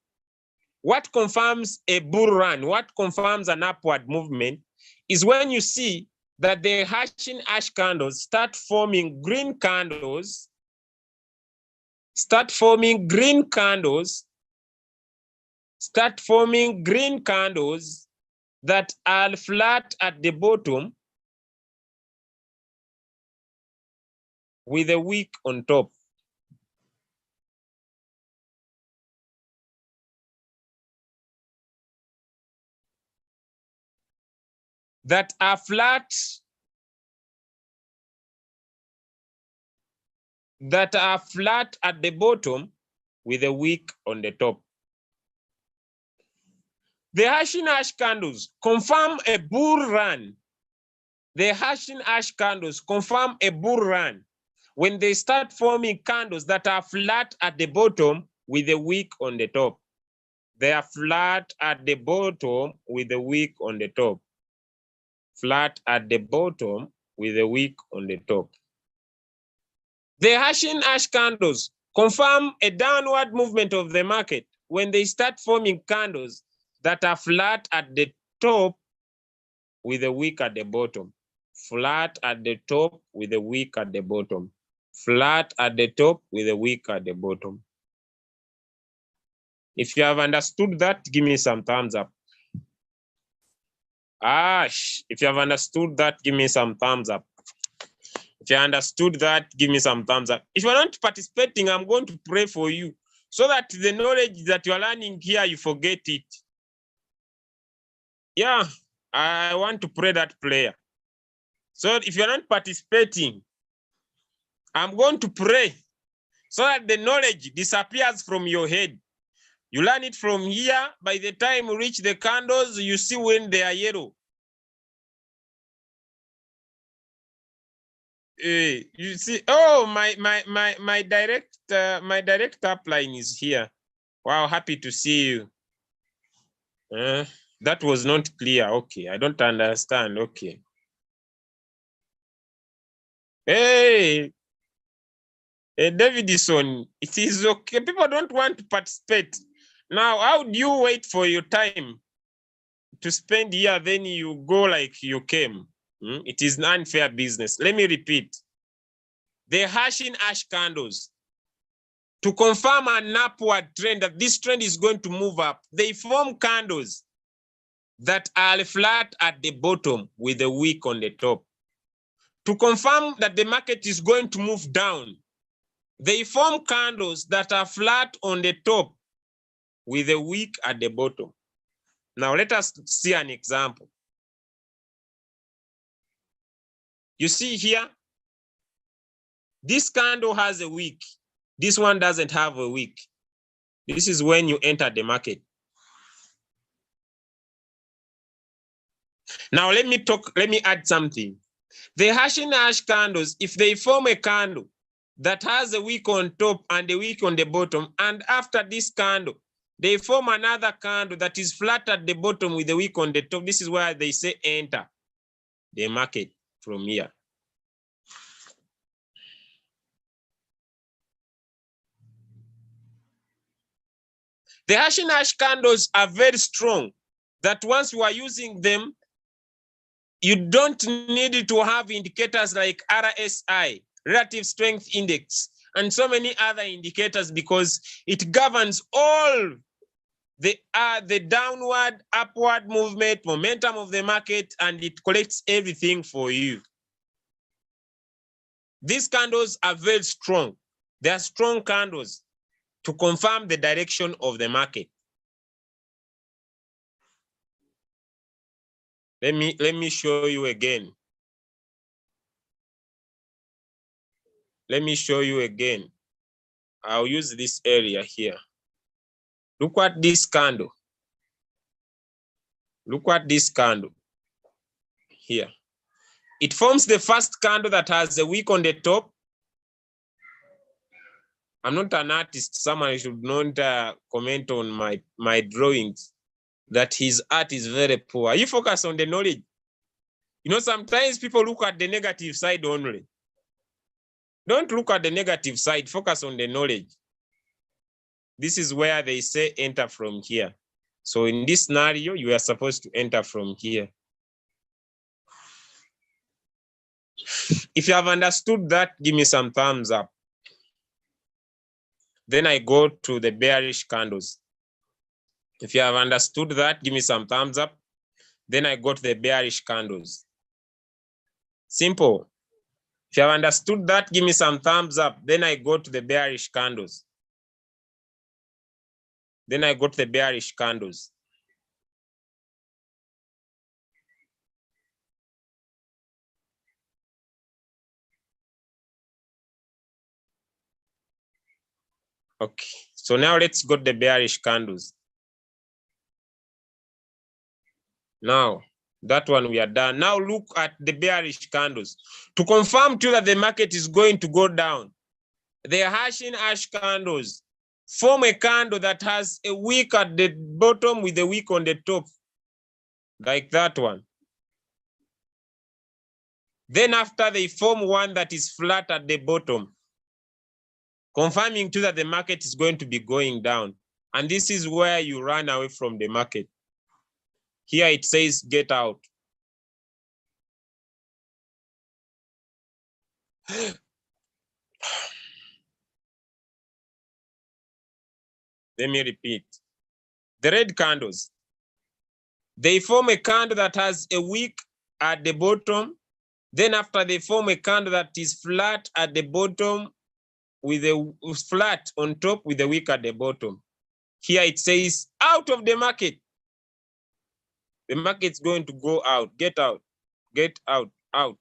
A: what confirms a bull run, what confirms an upward movement, is when you see that the hashing ash candles start forming green candles, start forming green candles that are flat at the bottom with a wick on top. That are flat at the bottom with a wick on the top. The hashing ash candles confirm a bull run. The hashing ash candles confirm a bull run when they start forming candles that are flat at the bottom with a wick on the top. They are flat at the bottom with a wick on the top. Flat at the bottom with a wick on the top. The hashing ash candles confirm a downward movement of the market when they start forming candles that are flat at the top with a wick at the bottom. Flat at the top with a wick at the bottom. Flat at the top with a wick at the bottom. If you have understood that, give me some thumbs up. If you have understood that, give me some thumbs up. If you understood that, give me some thumbs up. If you're not participating, I'm going to pray for you so that the knowledge that you're learning here, you forget it. Yeah, I want to pray that prayer. So if you're not participating, I'm going to pray so that the knowledge disappears from your head. You learn it from here. By the time you reach the candles, you see when they are yellow. You see, oh, my direct upline is here. Wow, happy to see you. That was not clear. Okay, I don't understand. Okay. Hey, Davidson, it is okay. People don't want to participate. Now, how do you wait for your time to spend here, then you go like you came? It is an unfair business. Let me repeat. The hashing ash candles, to confirm an upward trend, that this trend is going to move up, they form candles that are flat at the bottom with a wick on the top. To confirm that the market is going to move down, they form candles that are flat on the top with a wick at the bottom. Now let us see an example. You see here, this candle has a wick. This one doesn't have a wick. This is when you enter the market. Now let me add something. The hashing ash candles, if they form a candle that has a wick on top and a wick on the bottom, and after this candle, they form another candle that is flat at the bottom with a wick on the top, this is why they say enter the market from here. The hashing ash candles are very strong, that once you are using them, you don't need to have indicators like RSI, Relative Strength Index, and so many other indicators, because it governs all the downward, upward movement, momentum of the market, and it collects everything for you. These candles are very strong. They are strong candles to confirm the direction of the market. Let me show you again. Let me show you again. I'll use this area here. Look at this candle. Look at this candle here. It forms the first candle that has a wick on the top. I'm not an artist. Someone should not comment on my drawings that his art is very poor. You focus on the knowledge. You know, sometimes people look at the negative side only. Don't look at the negative side. Focus on the knowledge. This is where they say enter from here. So in this scenario, you are supposed to enter from here. If you have understood that, give me some thumbs up. Then I go to the bearish candles. If you have understood that, give me some thumbs up. Then I go to the bearish candles. Simple. If you have understood that, give me some thumbs up. Then I go to the bearish candles. Then I go to the bearish candles. Okay, so now let's go to the bearish candles. Now, that one we are done. Now look at the bearish candles. To confirm to you that the market is going to go down, the hashing ash candles form a candle that has a wick at the bottom with a wick on the top, like that one. Then after they form one that is flat at the bottom, confirming to you that the market is going to be going down. And this is where you run away from the market. Here it says get out. Let me repeat. The red candles, they form a candle that has a wick at the bottom. Then after they form a candle that is flat at the bottom with a flat on top with a wick at the bottom. Here it says out of the market. The market's going to go out. Get out. Get out. Out.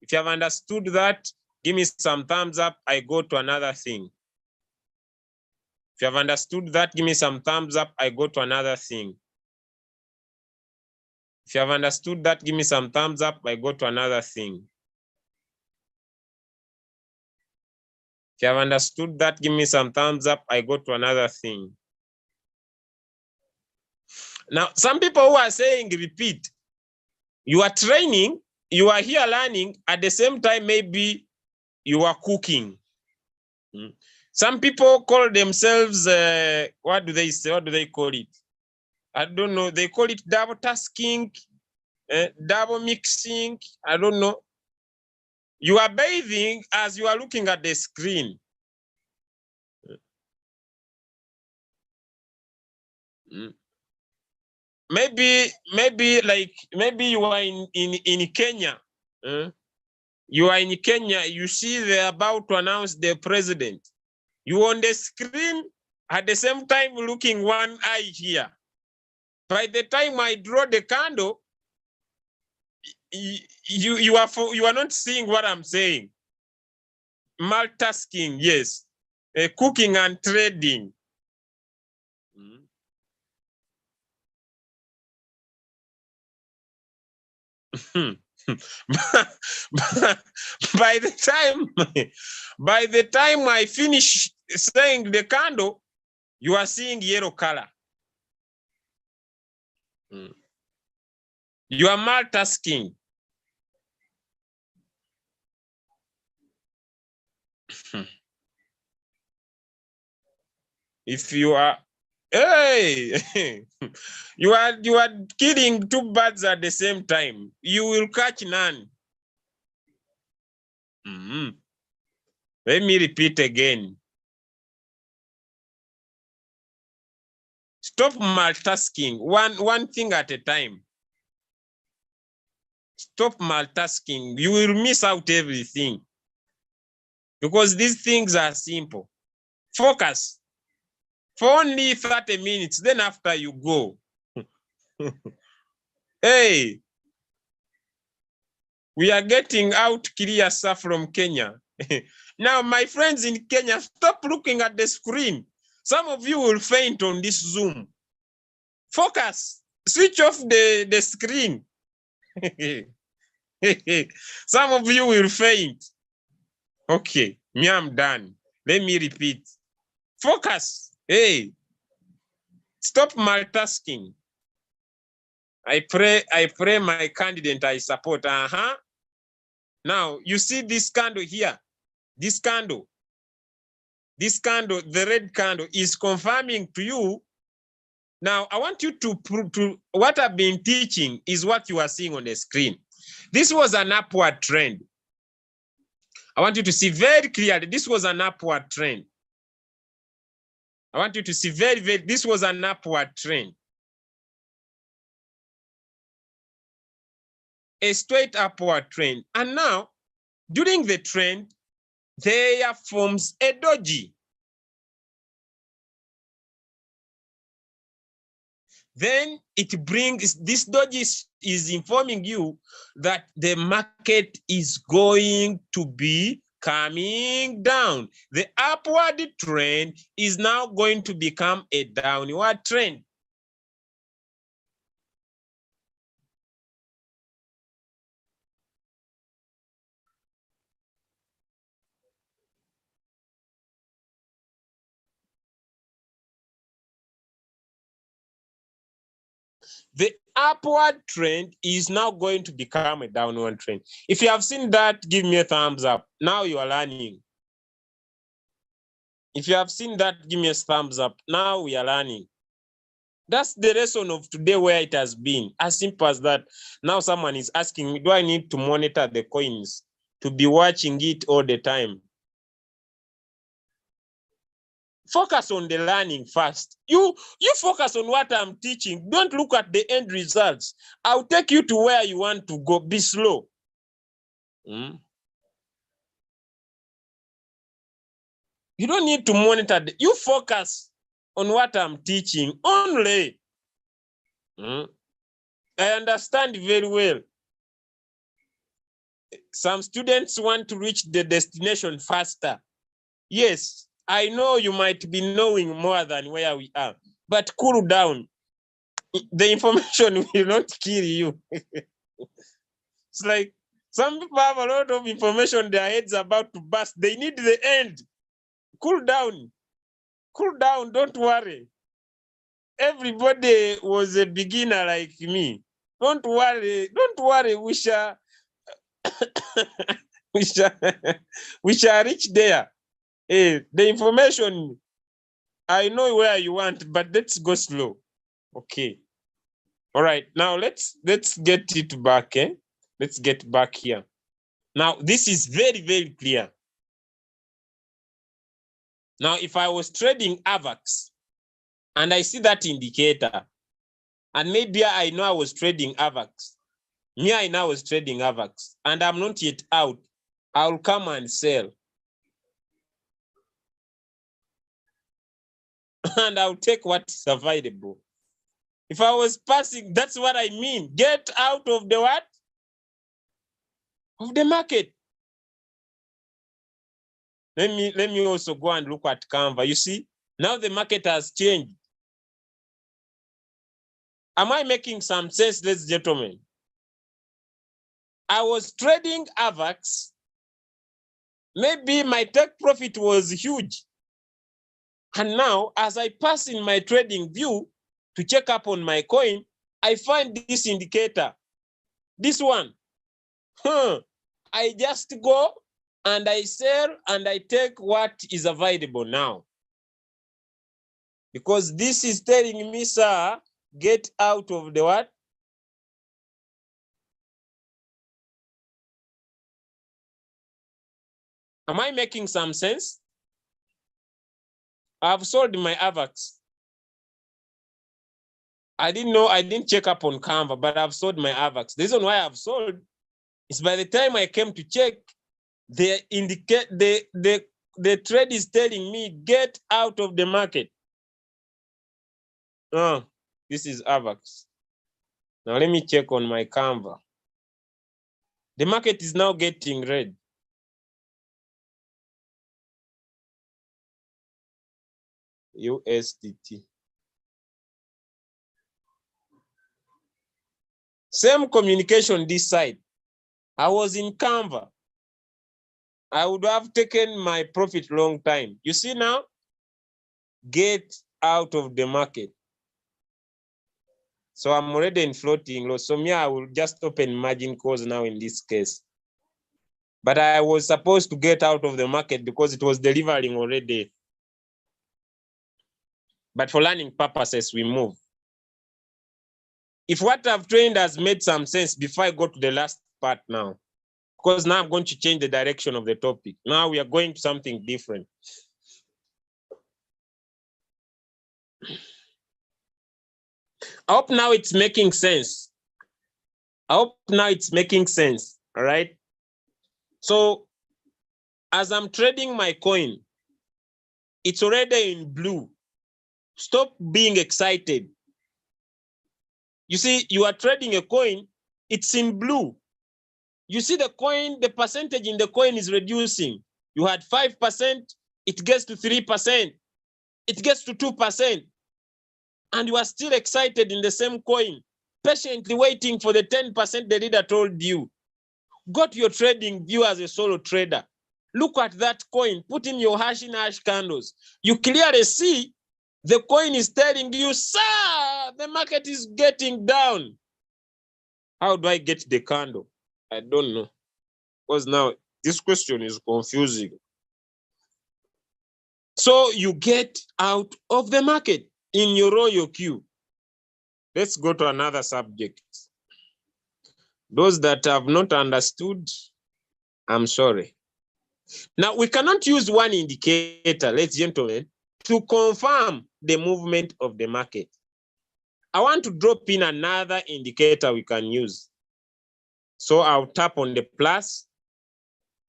A: If you have understood that, give me some thumbs up. I go to another thing. If you have understood that, give me some thumbs up. I go to another thing. If you have understood that, give me some thumbs up. I go to another thing. If you have understood that, give me some thumbs up. I go to another thing. Now, some people who are saying repeat, you are training, you are here learning, at the same time, maybe you are cooking. Some people call themselves, what do they say? What do they call it? I don't know. They call it double tasking, double mixing. I don't know. You are bathing as you are looking at the screen. Maybe you are in Kenya. You are in Kenya. You see they're about to announce the president. You on the screen at the same time looking one eye here. By the time I draw the candle, you are not seeing what I'm saying. Multitasking, yes. Cooking and trading. by the time I finish saying the candle, you are seeing yellow color. You are multitasking. If you are, hey, you are killing two birds at the same time. You will catch none. Let me repeat again. Stop multitasking, one thing at a time. Stop multitasking. You will miss out everything. Because these things are simple. Focus for only 30 minutes, then after you go. Hey, we are getting out clear stuff from Kenya. Now, my friends in Kenya, stop looking at the screen. Some of you will faint on this Zoom. Focus. Switch off the screen. Some of you will faint. Okay, me, I'm done. Let me repeat. Focus. Hey, stop multitasking. I pray my candidate I support. Now, you see this candle here. This candle, the red candle is confirming to you. Now, I want you to prove to what I've been teaching is what you are seeing on the screen. This was an upward trend. I want you to see very clearly, this was an upward trend. I want you to see this was an upward trend. A straight upward trend. And now, during the trend, there forms a doji. Then it brings, this doji is informing you that the market is going to be coming down. The upward trend is now going to become a downward trend. The upward trend is now going to become a downward trend. If you have seen that, give me a thumbs up. Now you are learning. If you have seen that, give me a thumbs up. Now we are learning. That's the lesson of today where it has been. As simple as that. Now someone is asking me, do I need to monitor the coins to be watching it all the time? Focus on the learning first. You focus on what I'm teaching. Don't look at the end results. I'll take you to where you want to go. Be slow. You don't need to monitor. You focus on what I'm teaching only. I understand very well. Some students want to reach the destination faster. Yes, I know you might be knowing more than where we are, but cool down. The information will not kill you. It's like some people have a lot of information, their heads about to burst. They need the end. Cool down. Cool down, don't worry. Everybody was a beginner like me. Don't worry, we shall we shall reach there. Hey, the information, I know where you want, but let's go slow. Okay. All right. Now let's get it back. Let's get back here. Now this is very, very clear. Now, if I was trading AVAX and I see that indicator, and maybe I know I was trading AVAX, I now was trading AVAX, and I'm not yet out, I'll come and sell. And I'll take what's available. If I was passing, that's what I mean. Get out of the what? Of the market. Let me also go and look at Canva. You see, now the market has changed. Am I making some sense, ladies and gentlemen? I was trading AVAX. Maybe my take profit was huge. And now, as I pass in my trading view to check up on my coin, I find this indicator. This one. I just go and I sell and I take what is available now. Because this is telling me, sir, get out of the what? Am I making some sense? I've sold my AVAX. I didn't check up on Canva, but I've sold my AVAX. The reason why I've sold is by the time I came to check, they indicate the trade is telling me, get out of the market. Oh, this is AVAX. Now let me check on my Canva. The market is now getting red. USDT. Same communication this side. I was in Canva. I would have taken my profit long time. You see now, get out of the market. So I'm already in floating loss. So me, I will just open margin calls now in this case. But I was supposed to get out of the market because it was delivering already. But for learning purposes, we move. If what I've trained has made some sense before I go to the last part now, because now I'm going to change the direction of the topic. Now we are going to something different. I hope now it's making sense. All right? So as I'm trading my coin, it's already in blue. Stop being excited. You see, you are trading a coin, it's in blue. You see the coin, the percentage in the coin is reducing. You had 5%, it gets to 3%, it gets to 2%, and you are still excited in the same coin, patiently waiting for the 10% the leader told you. Go to your trading view as a solo trader. Look at that coin, put in your hash in hash candles. You clearly see the coin is telling you, sir, the market is getting down. How do I get the candle? I don't know. Because now this question is confusing. So you get out of the market in your royal queue. Let's go to another subject. Those that have not understood, I'm sorry. Now, we cannot use one indicator, ladies and gentlemen, to confirm the movement of the market. I want to drop in another indicator we can use. So I'll tap on the plus,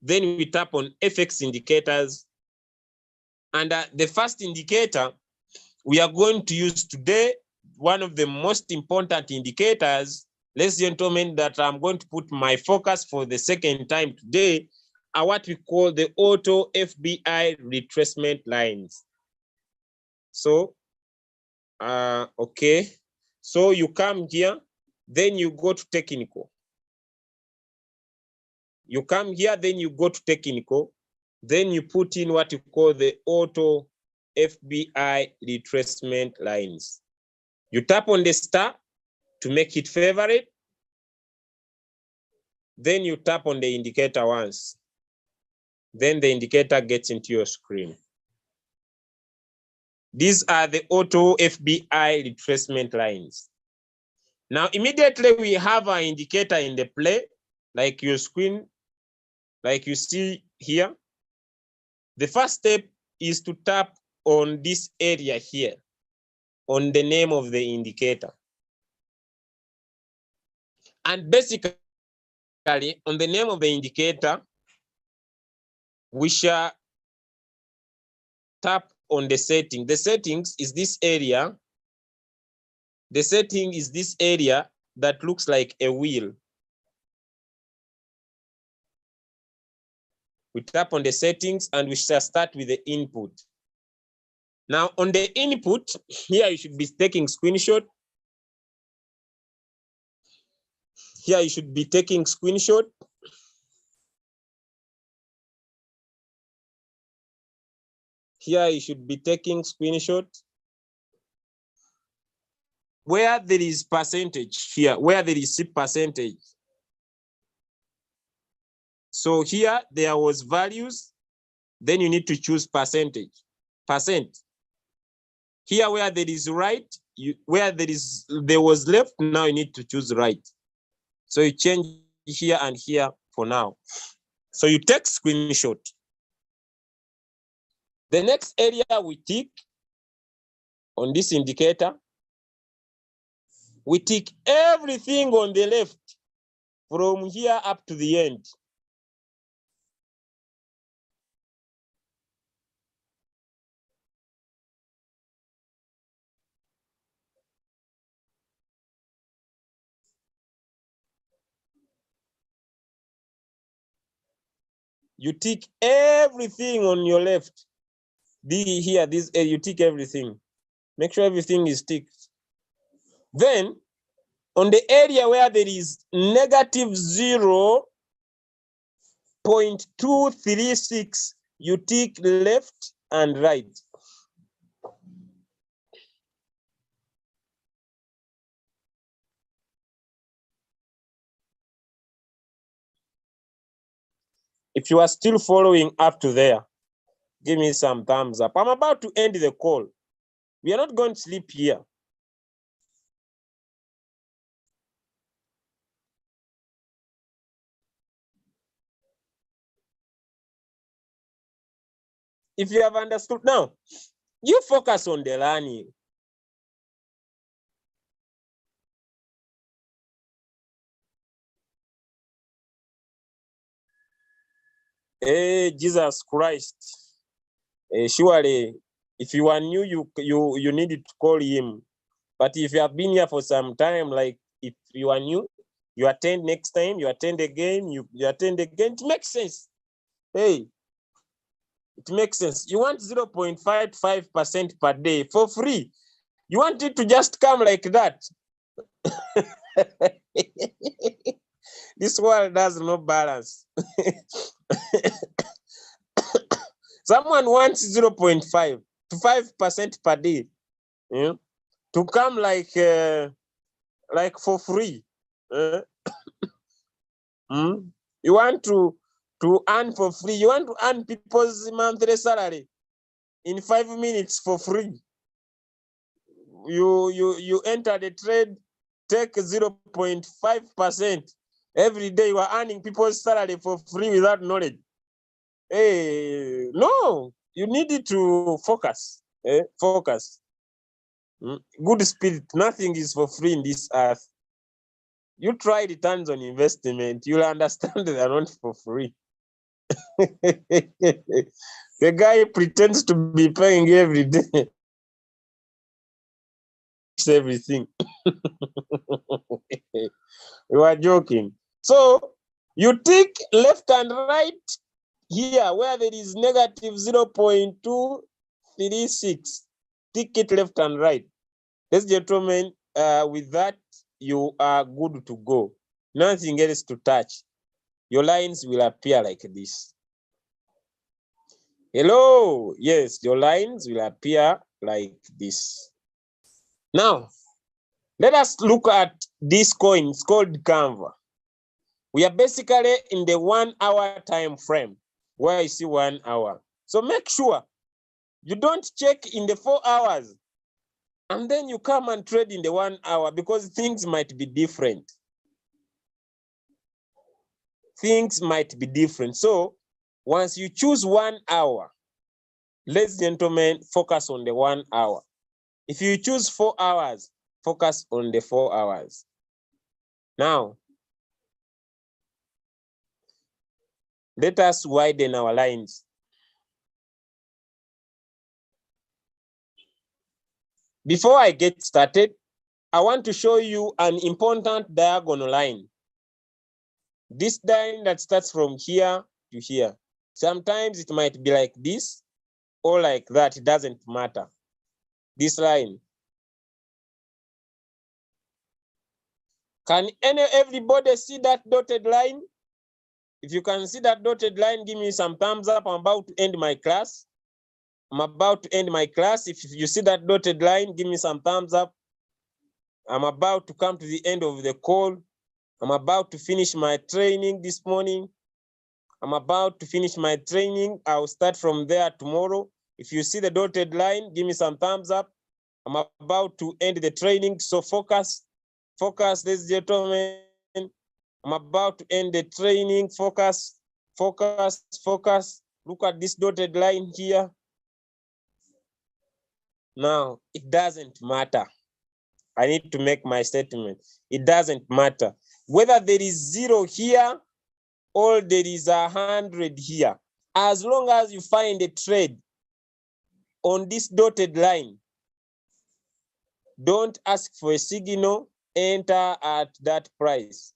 A: then we tap on FX indicators. And the first indicator we are going to use today, one of the most important indicators, ladies and gentlemen, that I'm going to put my focus for the second time today, are what we call the auto FBI retracement lines. So, okay. So you come here, then you go to technical. You come here, then you go to technical, then you put in what you call the auto FBI retracement lines. You tap on the star to make it favorite. Then you tap on the indicator once. Then the indicator gets into your screen. These are the auto FBI retracement lines. Now, immediately we have our indicator in the play, like your screen, like you see here. The first step is to tap on this area here, on the name of the indicator. And basically, on the name of the indicator, we shall tap on the setting. The settings is this area. The setting is this area that looks like a wheel. We tap on the settings and we shall start with the input. Now on the input, here you should be taking screenshot. Here you should be taking screenshot. Here you should be taking screenshot. Where there is percentage here, where there is percentage. So here there was values, then you need to choose percentage, percent. Here where there is right, where there was left, now you need to choose right. So you change here and here for now. So you take screenshot. The next area we tick on this indicator, we tick everything on the left from here up to the end. You tick everything on your left. Here, this you tick everything. Make sure everything is ticked. Then, on the area where there is negative 0.236, you tick left and right. If you are still following up to there, give me some thumbs up. I'm about to end the call. We are not going to sleep here. If you have understood now, you focus on the learning. Hey, Jesus Christ. Surely, if you are new, you need to call him. But if you have been here for some time, like if you are new, you attend next time, you attend again, you attend again. It makes sense. Hey, it makes sense. You want 0.55% per day for free. You want it to just come like that. This world has no balance. Someone wants 0.5 to 5% per day, to come like for free. You want to earn for free. You want to earn people's monthly salary in 5 minutes for free. You enter the trade, take 0.5%. Every day you are earning people's salary for free without knowledge. Hey, no, you need to focus. Focus. Good spirit. Nothing is for free in this earth. You try returns on investment, you'll understand they are not for free. The guy pretends to be paying every day. Everything. You are joking. So you tick left and right here where there is negative 0.236. Tick it left and right. Ladies and gentlemen, with that, you are good to go. Nothing else to touch. Your lines will appear like this. Hello. Yes, your lines will appear like this. Now, let us look at this coin. It's called Canva. We are basically in the 1 hour time frame where I see 1 hour. So make sure you don't check in the 4 hours and then you come and trade in the 1 hour because things might be different. Things might be different. So once you choose 1 hour, ladies and gentlemen, focus on the 1 hour. If you choose 4 hours, focus on the 4 hours. Now, let us widen our lines. Before I get started, I want to show you an important diagonal line. This line that starts from here to here. Sometimes it might be like this or like that, it doesn't matter. This line. Can everybody see that dotted line? If you can see that dotted line, give me some thumbs up. I'm about to end my class. I'm about to end my class. If you see that dotted line, give me some thumbs up. I'm about to come to the end of the call. I'm about to finish my training this morning. I'm about to finish my training. I'll start from there tomorrow. If you see the dotted line, give me some thumbs up. I'm about to end the training, so focus. Focus, ladies and gentlemen. I'm about to end the training. Focus, focus, focus. Look at this dotted line here. Now, it doesn't matter. I need to make my statement. It doesn't matter. Whether there is 0 here or there is 100 here. As long as you find a trade on this dotted line, don't ask for a signal, enter at that price.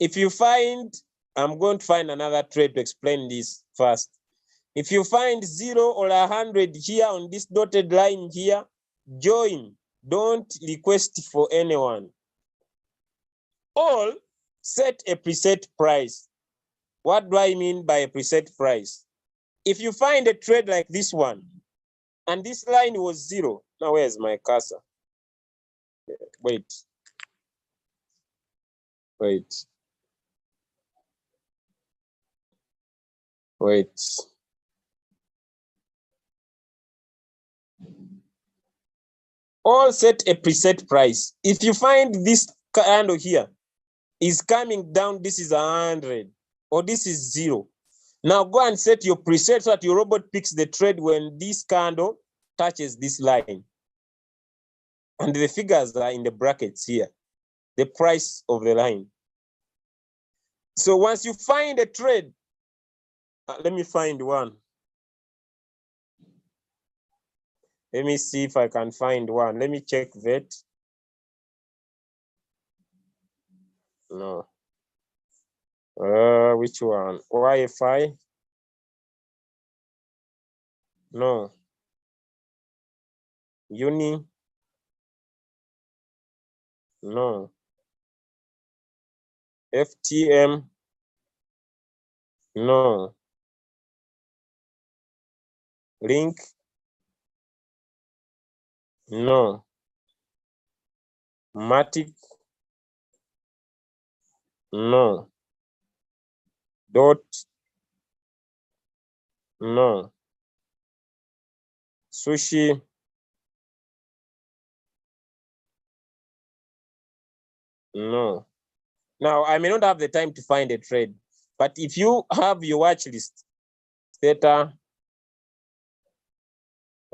A: If you find, I'm going to find another trade to explain this first. If you find 0 or 100 here on this dotted line here, join. Don't request for anyone. All set a preset price. What do I mean by a preset price? If you find a trade like this one, and this line was 0, now where's my cursor? Wait. All set a preset price. If you find this candle here is coming down, this is 100, or this is 0. Now go and set your preset so that your robot picks the trade when this candle touches this line. And the figures are in the brackets here, the price of the line. So once you find a trade, let me find one. Let me see if I can find one. Let me check that. No. Which one? Wi-Fi? No. Uni? No. FTM? No. Link? No. Matic? No. Dot? No. Sushi? No. Now, I may not have the time to find a trade, but if you have your watch list, theta,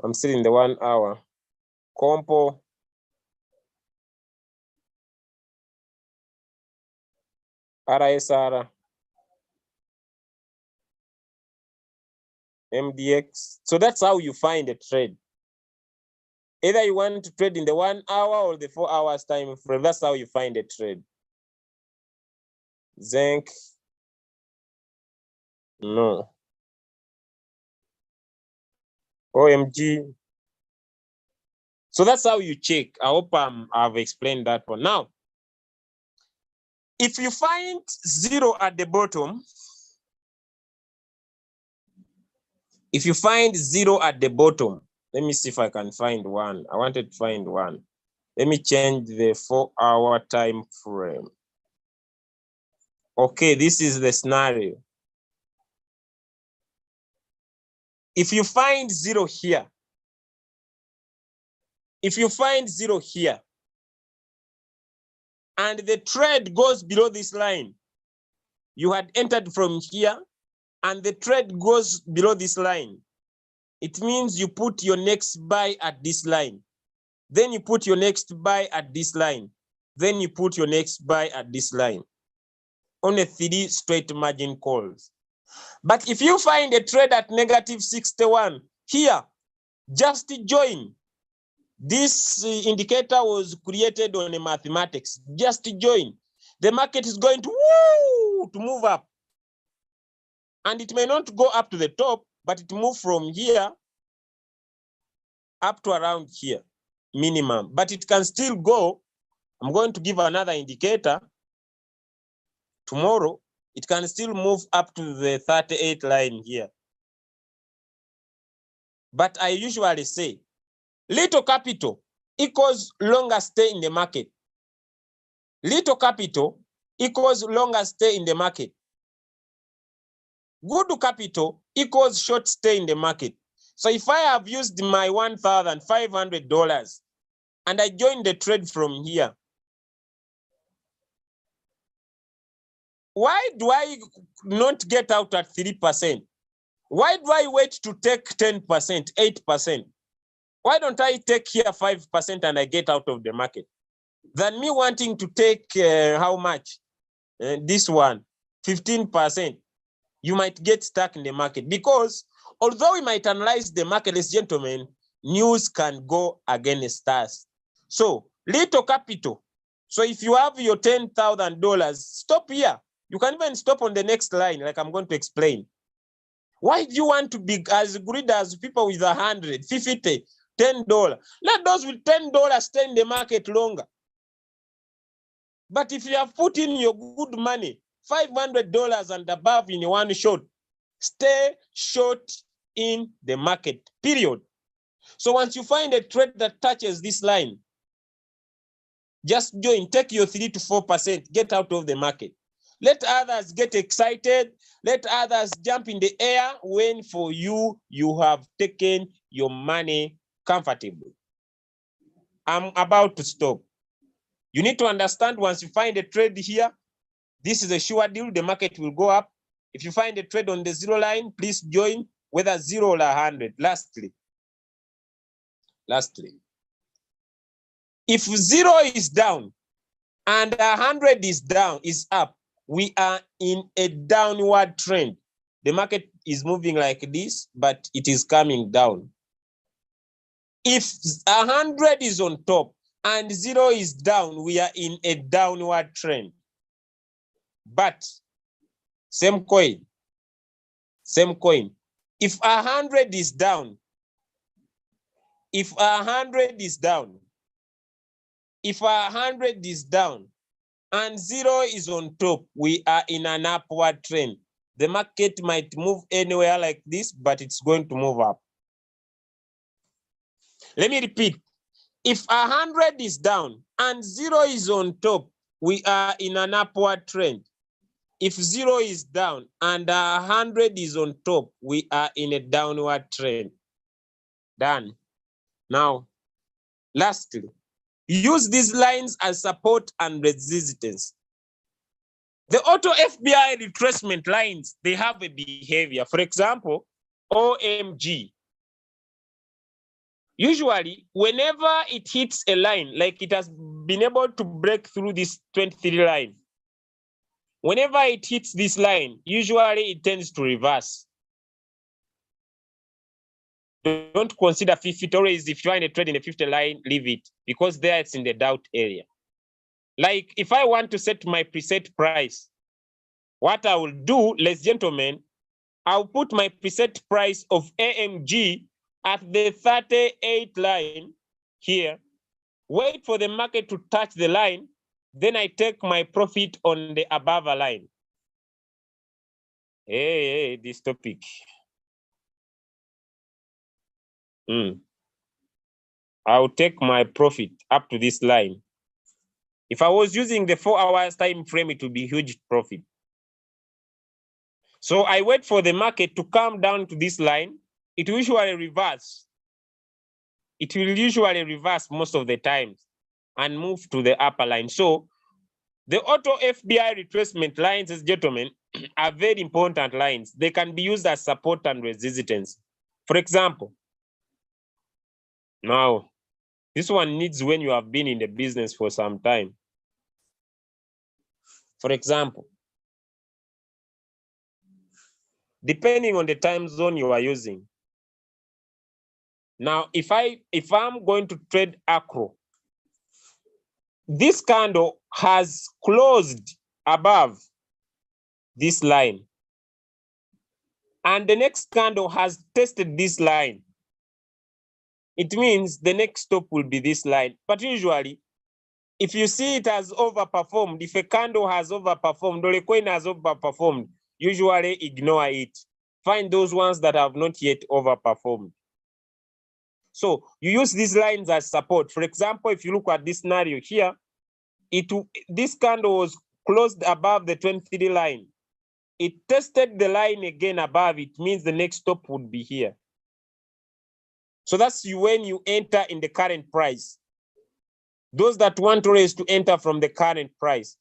A: I'm still in the 1 hour, compo, RSR, MDX. So that's how you find a trade. Either you want to trade in the 1 hour or the 4 hours time frame. That's how you find a trade. Zinc. No. OMG. So that's how you check. I hope I've explained that one. Now, if you find 0 at the bottom, let me see if I can find one. I wanted to find one. Let me change the 4 hour time frame. Okay, this is the scenario. If you find 0 here, and the trade goes below this line, you had entered from here, and the trade goes below this line, it means you put your next buy at this line. Then you put your next buy at this line. Then you put your next buy at this line. Only 3 straight margin calls. But if you find a trade at -61 here, just join. This indicator was created on a mathematics. Just join. The market is going to move up. And it may not go up to the top, but it moves from here up to around here, minimum. But it can still go. I'm going to give another indicator. Tomorrow, it can still move up to the 38 line here. But I usually say, little capital equals longer stay in the market. Little capital equals longer stay in the market. Good capital equals short stay in the market. So if I have used my $1,500 and I join the trade from here, why do I not get out at 3%? Why do I wait to take 10%, 8%? Why don't I take here 5% and I get out of the market? Than me wanting to take how much? This one, 15%. You might get stuck in the market because although we might analyze the market, ladies and gentlemen, news can go against us. So little capital So if you have your $10,000, stop here. You can even stop on the next line, like I'm going to explain. Why do you want to be as greedy as people with 100, 50, $10? Let those with $10 stay in the market longer. But if you have put in your good money, $500 and above in one shot, stay short in the market, period. So once you find a trade that touches this line, just join, take your 3 to 4%, get out of the market. Let others get excited. Let others jump in the air when for you, you have taken your money comfortably. I'm about to stop. You need to understand, once you find a trade here, this is a sure deal, the market will go up. If you find a trade on the zero line, please join, whether 0 or 100. Lastly, if 0 is down and 100 is down, is up, we are in a downward trend. The market is moving like this, but it is coming down. If 100 is on top and 0 is down, we are in a downward trend. But same coin. If 100 is down, if 100 is down and 0 is on top, we are in an upward trend. The market might move anywhere like this, but it's going to move up. Let me repeat. If 100 is down and 0 is on top, we are in an upward trend. If 0 is down and 100 is on top, we are in a downward trend. Done. Now, lastly, use these lines as support and resistance. The auto FBI retracement lines, they have a behavior. For example, OMG. Usually, whenever it hits a line, like it has been able to break through this 23 line, whenever it hits this line, usually it tends to reverse. Don't consider 50. Always, if you are in a trade in a 50 line, leave it, because there it's in the doubt area. Like if I want to set my preset price, what I will do, ladies and gentlemen, I'll put my preset price of AMG at the 38 line here, wait for the market to touch the line, then I take my profit on the above line. Hey, this topic. I'll take my profit up to this line. If I was using the 4 hours time frame, it would be huge profit. So I wait for the market to come down to this line. It will usually reverse. It will usually reverse most of the times and move to the upper line. So the auto FBI retracement lines, gentlemen, are very important lines. They can be used as support and resistance. For example, now, this one needs when you have been in the business for some time. For example, depending on the time zone you are using. Now, if I'm going to trade acro, this candle has closed above this line, and the next candle has tested this line. It means the next stop will be this line. But usually, if you see it has overperformed, if a candle has overperformed or a coin has overperformed, usually ignore it. Find those ones that have not yet overperformed. So you use these lines as support. For example, if you look at this scenario here, this candle was closed above the 23 line. It tested the line again above. It means the next stop would be here. So that's when you enter in the current price. Those that want always to enter from the current price,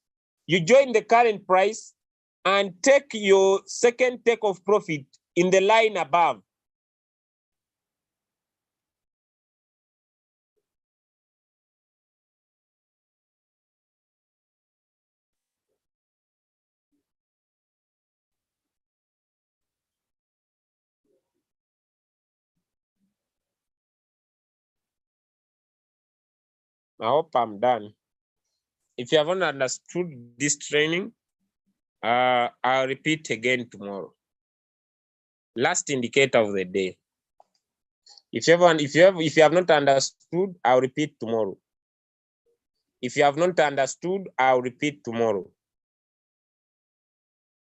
A: you join the current price and take your second take of profit in the line above. I hope I'm done. If you haven't understood this training, I'll repeat again tomorrow. Last indicator of the day. If you have not understood, I'll repeat tomorrow. If you have not understood, I'll repeat tomorrow.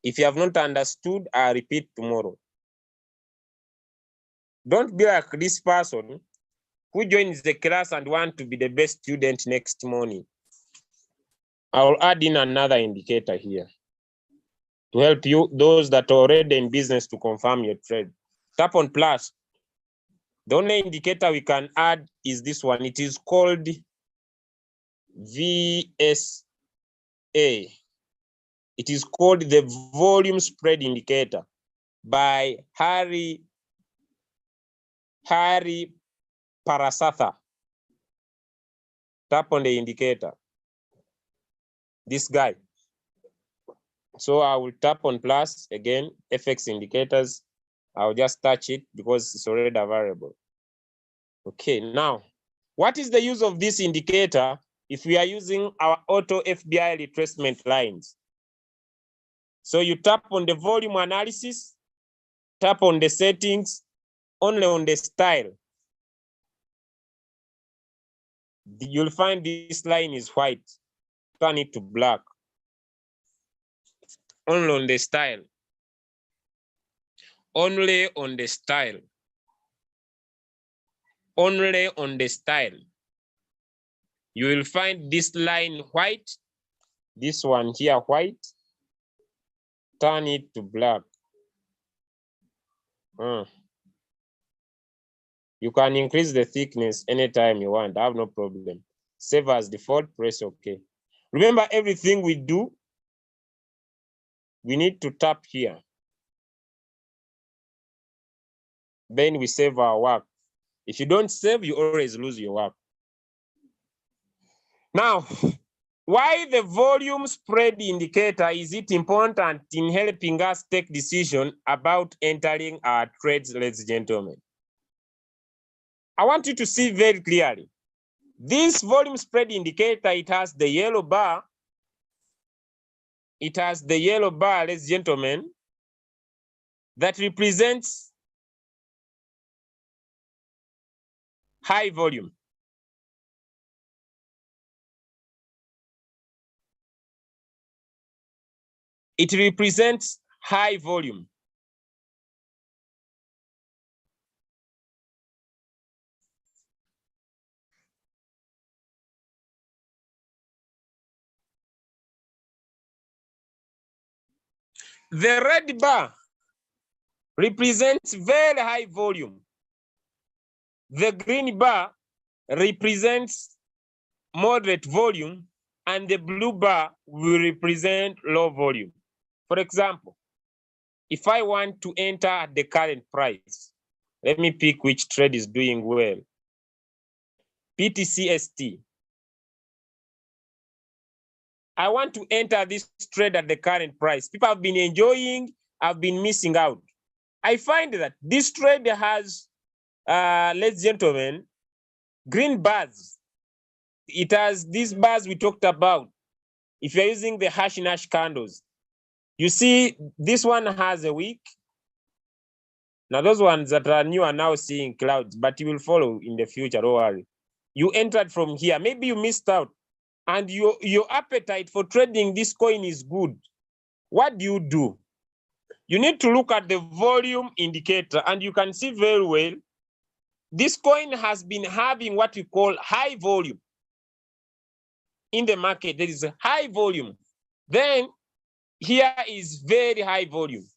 A: If you have not understood, I'll repeat tomorrow. Don't be like this person who joins the class and want to be the best student next morning. I'll add in another indicator here to help you, those that are already in business, to confirm your trade. Tap on plus. The only indicator we can add is this one. It is called VSA. It is called the volume spread indicator by Hari Parasatha. Tap on the indicator. This guy. So I will tap on plus again, FX indicators. I'll just touch it because it's already a variable. Okay, now, what is the use of this indicator if we are using our auto FBI retracement lines? So you tap on the volume analysis, tap on the settings, only on the style. You'll find this line is white. Turn it to black. Only on the style. Only on the style. Only on the style. You will find this line white. This one here white. Turn it to black. You can increase the thickness anytime you want. I have no problem. Save as default, press OK. Remember, everything we do, we need to tap here. Then we save our work. If you don't save, you always lose your work. Now, why the volume spread indicator is it important in helping us take decision about entering our trades, ladies and gentlemen? I want you to see very clearly. This volume spread indicator, it has the yellow bar. It has the yellow bar, ladies and gentlemen, that represents high volume. It represents high volume. The red bar represents very high volume. The green bar represents moderate volume, and the blue bar will represent low volume. For example, if I want to enter at the current price, let me pick which trade is doing well. PTCST. I want to enter this trade at the current price. People have been enjoying, I've been missing out. I find that this trade has, ladies and gentlemen, green bars. It has these bars we talked about. If you're using the hash Nash candles, you see this one has a wick. Now those ones that are new are now seeing clouds, but you will follow in the future, don't worry. You entered from here, maybe you missed out, and your appetite for trading this coin is good. What do? You need to look at the volume indicator, and you can see very well, this coin has been having what we call high volume. In the market, there is a high volume. Then here is very high volume.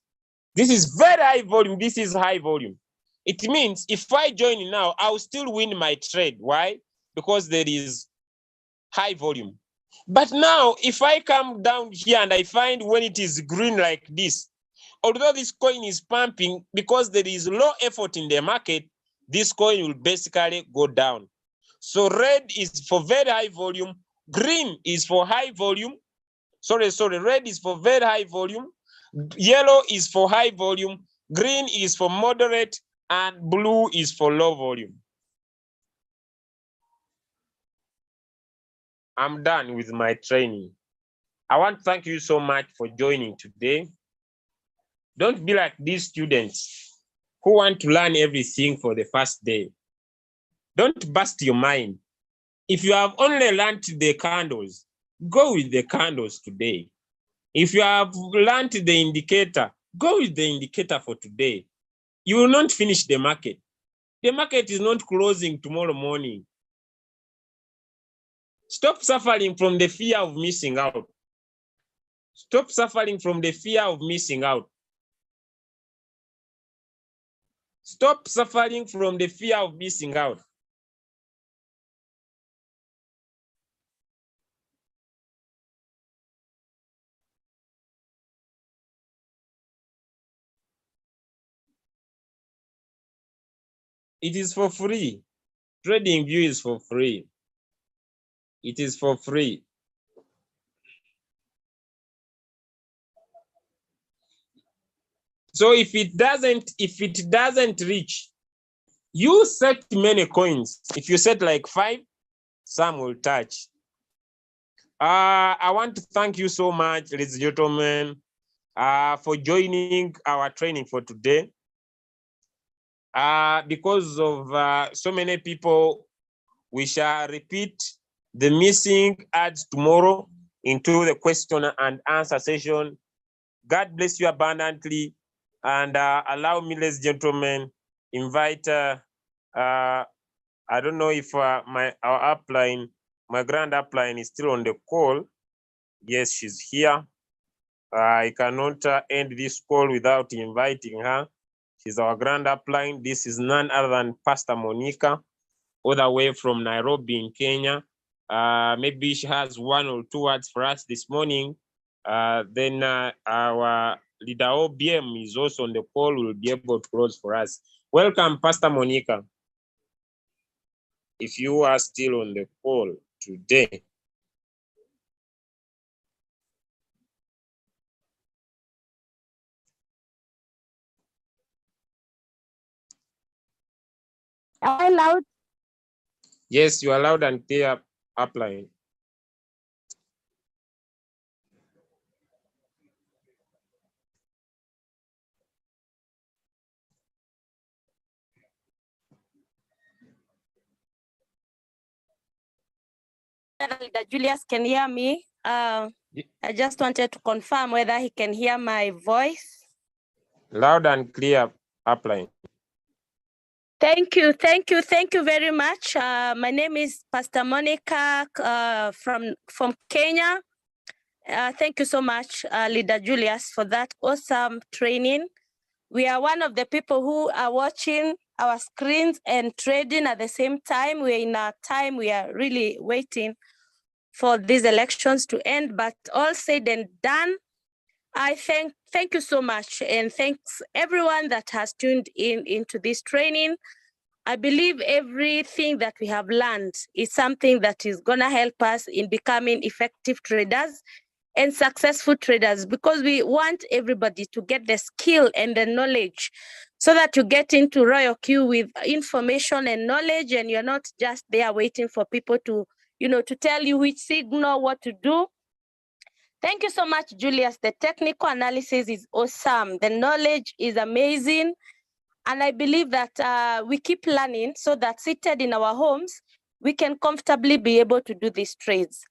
A: This is very high volume. This is high volume. It means if I join now, I'll still win my trade. Why? Because there is high volume. But now, if I come down here and I find when it is green like this, although this coin is pumping, because there is low effort in the market, this coin will basically go down. So red is for very high volume, green is for high volume. Red is for very high volume, yellow is for high volume, green is for moderate, and blue is for low volume. I'm done with my training. I want to thank you so much for joining today. Don't be like these students who want to learn everything for the first day. Don't bust your mind. If you have only learned the candles, go with the candles today. If you have learned the indicator, go with the indicator for today. You will not finish the market. The market is not closing tomorrow morning. Stop suffering from the fear of missing out. Stop suffering from the fear of missing out. Stop suffering from the fear of missing out. It is for free. Trading view is for free. It is for free. So if it doesn't reach, you set many coins. If you set like 5, some will touch. I want to thank you so much, ladies and gentlemen, for joining our training for today. Because of so many people, we shall repeat the missing ads tomorrow into the question and answer session. God bless you abundantly. And allow me, ladies and gentlemen, invite, I don't know if our upline, my grand upline is still on the call. Yes, she's here. I cannot end this call without inviting her. She's our grand upline. This is none other than Pastor Monica, all the way from Nairobi in Kenya. Maybe she has 1 or 2 words for us this morning. Then our leader OBM is also on the call, will be able to close for us. Welcome, Pastor Monica. If you are still on the call today.
B: Am I loud?
A: Yes, you are loud and clear, upline.
B: Leader Julius can hear me. I just wanted to confirm whether he can hear my voice.
A: Loud and clear, upline.
B: Thank you very much. My name is Pastor Monica from Kenya. Thank you so much, Leader Julius, for that awesome training. We are one of the people who are watching our screens and trading at the same time. We're in a time we are really waiting for these elections to end, but all said and done, I thank you so much, and thanks everyone that has tuned into this training. I believe everything that we have learned is something that is going to help us in becoming effective traders and successful traders, because we want everybody to get the skill and the knowledge so that you get into Royal Q with information and knowledge, and you're not just there waiting for people to, to tell you which signal, what to do. Thank you so much, Julius. The technical analysis is awesome. The knowledge is amazing. And I believe that we keep learning so that seated in our homes, we can comfortably be able to do these trades.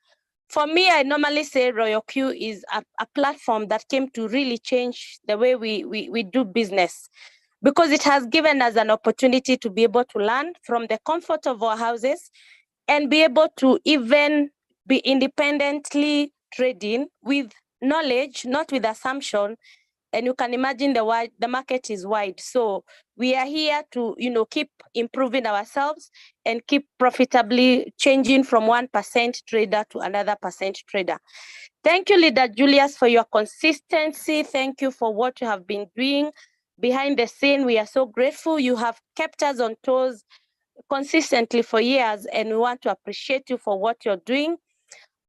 B: For me, I normally say Royal Q is a platform that came to really change the way we do business, because it has given us an opportunity to be able to learn from the comfort of our houses and be able to even be independently trading with knowledge, not with assumption. And you can imagine the market is wide. So we are here to, keep improving ourselves and keep profitably changing from 1% trader to another percent trader. Thank you, Leader Julius, for your consistency. Thank you for what you have been doing behind the scene. We are so grateful. You have kept us on toes consistently for years, and we want to appreciate you for what you're doing.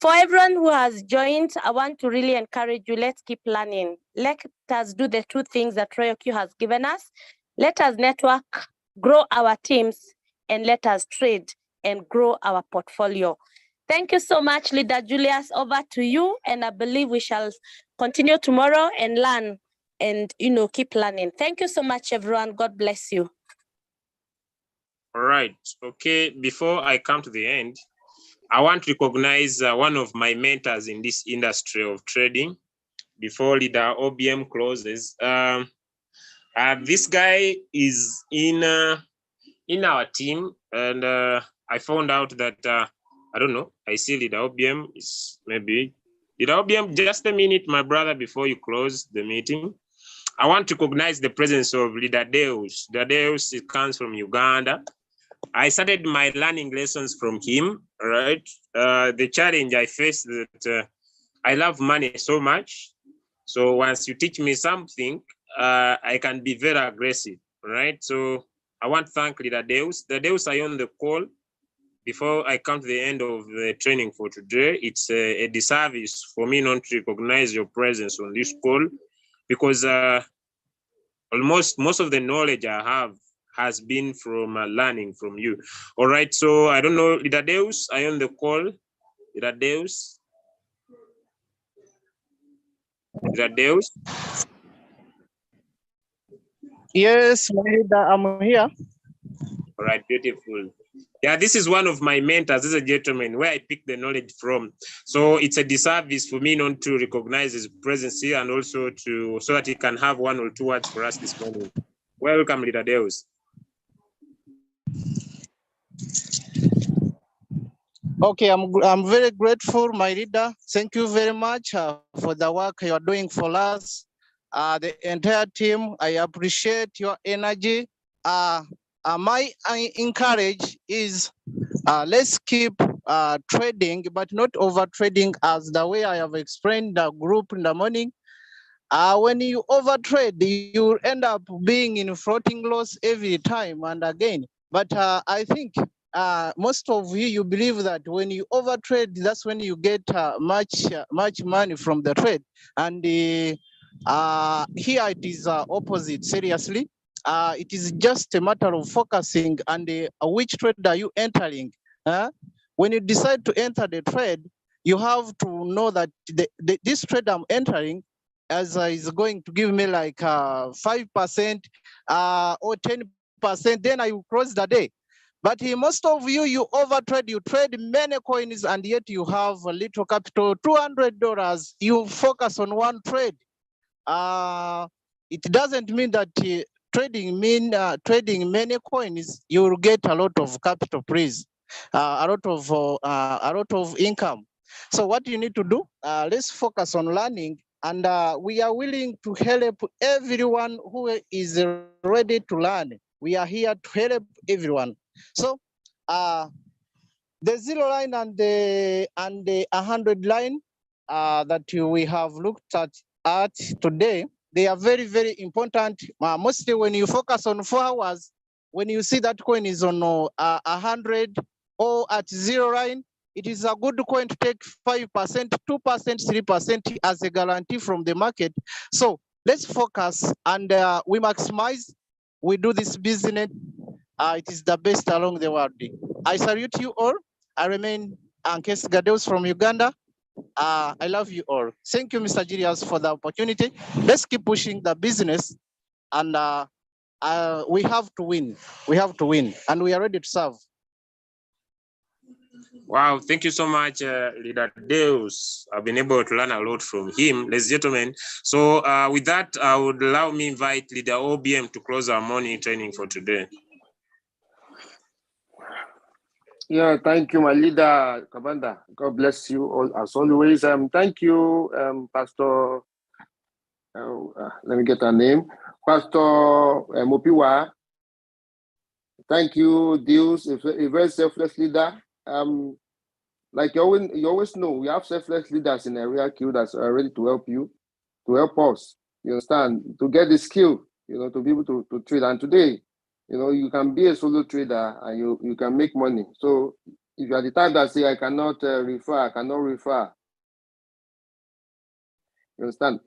B: For everyone who has joined, I want to really encourage you, let's keep learning. Let us do the 2 things that Royal Q has given us. Let us network, grow our teams, and let us trade and grow our portfolio. Thank you so much, Leader Julius. Over to you. And I believe we shall continue tomorrow and learn and, keep learning. Thank you so much, everyone. God bless you.
A: All right. Okay. Before I come to the end, I want to recognize one of my mentors in this industry of trading before Leader OBM closes. This guy is in our team, and I found out that I don't know. I see Leader OBM is maybe Leader OBM. Just a minute, my brother, before you close the meeting. I want to recognize the presence of Leader Deus. Leader Deus, it comes from Uganda. I started my learning lessons from him. All right. The challenge I faced that I love money so much. So once you teach me something, I can be very aggressive. Right. So I want to thank Leader Deus. The Deus are on the call. Before I come to the end of the training for today, it's a disservice for me not to recognize your presence on this call, because almost most of the knowledge I have has been from learning from you. All right. So I don't know, Leader Deus, are you on the call? Leader Deus? Leader Deus?
C: Yes, I'm here.
A: All right, beautiful. Yeah, this is one of my mentors. This is a gentleman where I pick the knowledge from. So it's a disservice for me not to recognize his presence here, and also so that he can have one or two words for us this morning. Welcome, Leader Deus.
C: Okay, I'm very grateful, my leader. Thank you very much for the work you are doing for us. The entire team, I appreciate your energy. My encourage is let's keep trading, but not over trading, as the way I have explained the group in the morning. When you overtrade, you end up being in floating loss every time and again. But I think most of you believe that when you overtrade, that's when you get much money from the trade. And here it is opposite, seriously. It is just a matter of focusing and which trade are you entering. When you decide to enter the trade, you have to know that this trade I'm entering is going to give me like 5% or 10%, then I will close the day. But most of you overtrade, you trade many coins, and yet you have a little capital, $200. You focus on one trade. It doesn't mean that trading many coins, you will get a lot of capital, please, a lot of income. So what you need to do, let's focus on learning, and we are willing to help everyone who is ready to learn. We are here to help everyone. So the 0 line and the 100 line that we have looked at today, they are very, very important. Mostly when you focus on 4 hours, when you see that coin is on 100 or at 0 line, it is a good coin to take 5%, 2%, 3% as a guarantee from the market. So let's focus and we maximize. We do this business. It is the best along the world. I salute you all. I remain Ankes Gadeus from Uganda. I love you all. Thank you, Mr. Julius, for the opportunity. Let's keep pushing the business, and we have to win. We have to win, and we are ready to serve.
A: Wow, thank you so much, Leader Deus. I've been able to learn a lot from him, ladies and gentlemen. So with that, I would allow me invite Leader OBM to close our morning training for today.
D: Yeah, thank you, my leader, Kabanda. God bless you all as always. Thank you, Pastor. Let me get her name, Pastor Mopiwa. Thank you, Deus, a very selfless leader. Like you always know, we have selfless leaders in area queue that's ready to help you, to help us. You understand, to get the skill, to be able to trade. And today, you can be a solo trader and you can make money. So if you are the type that say, I cannot refer, you understand?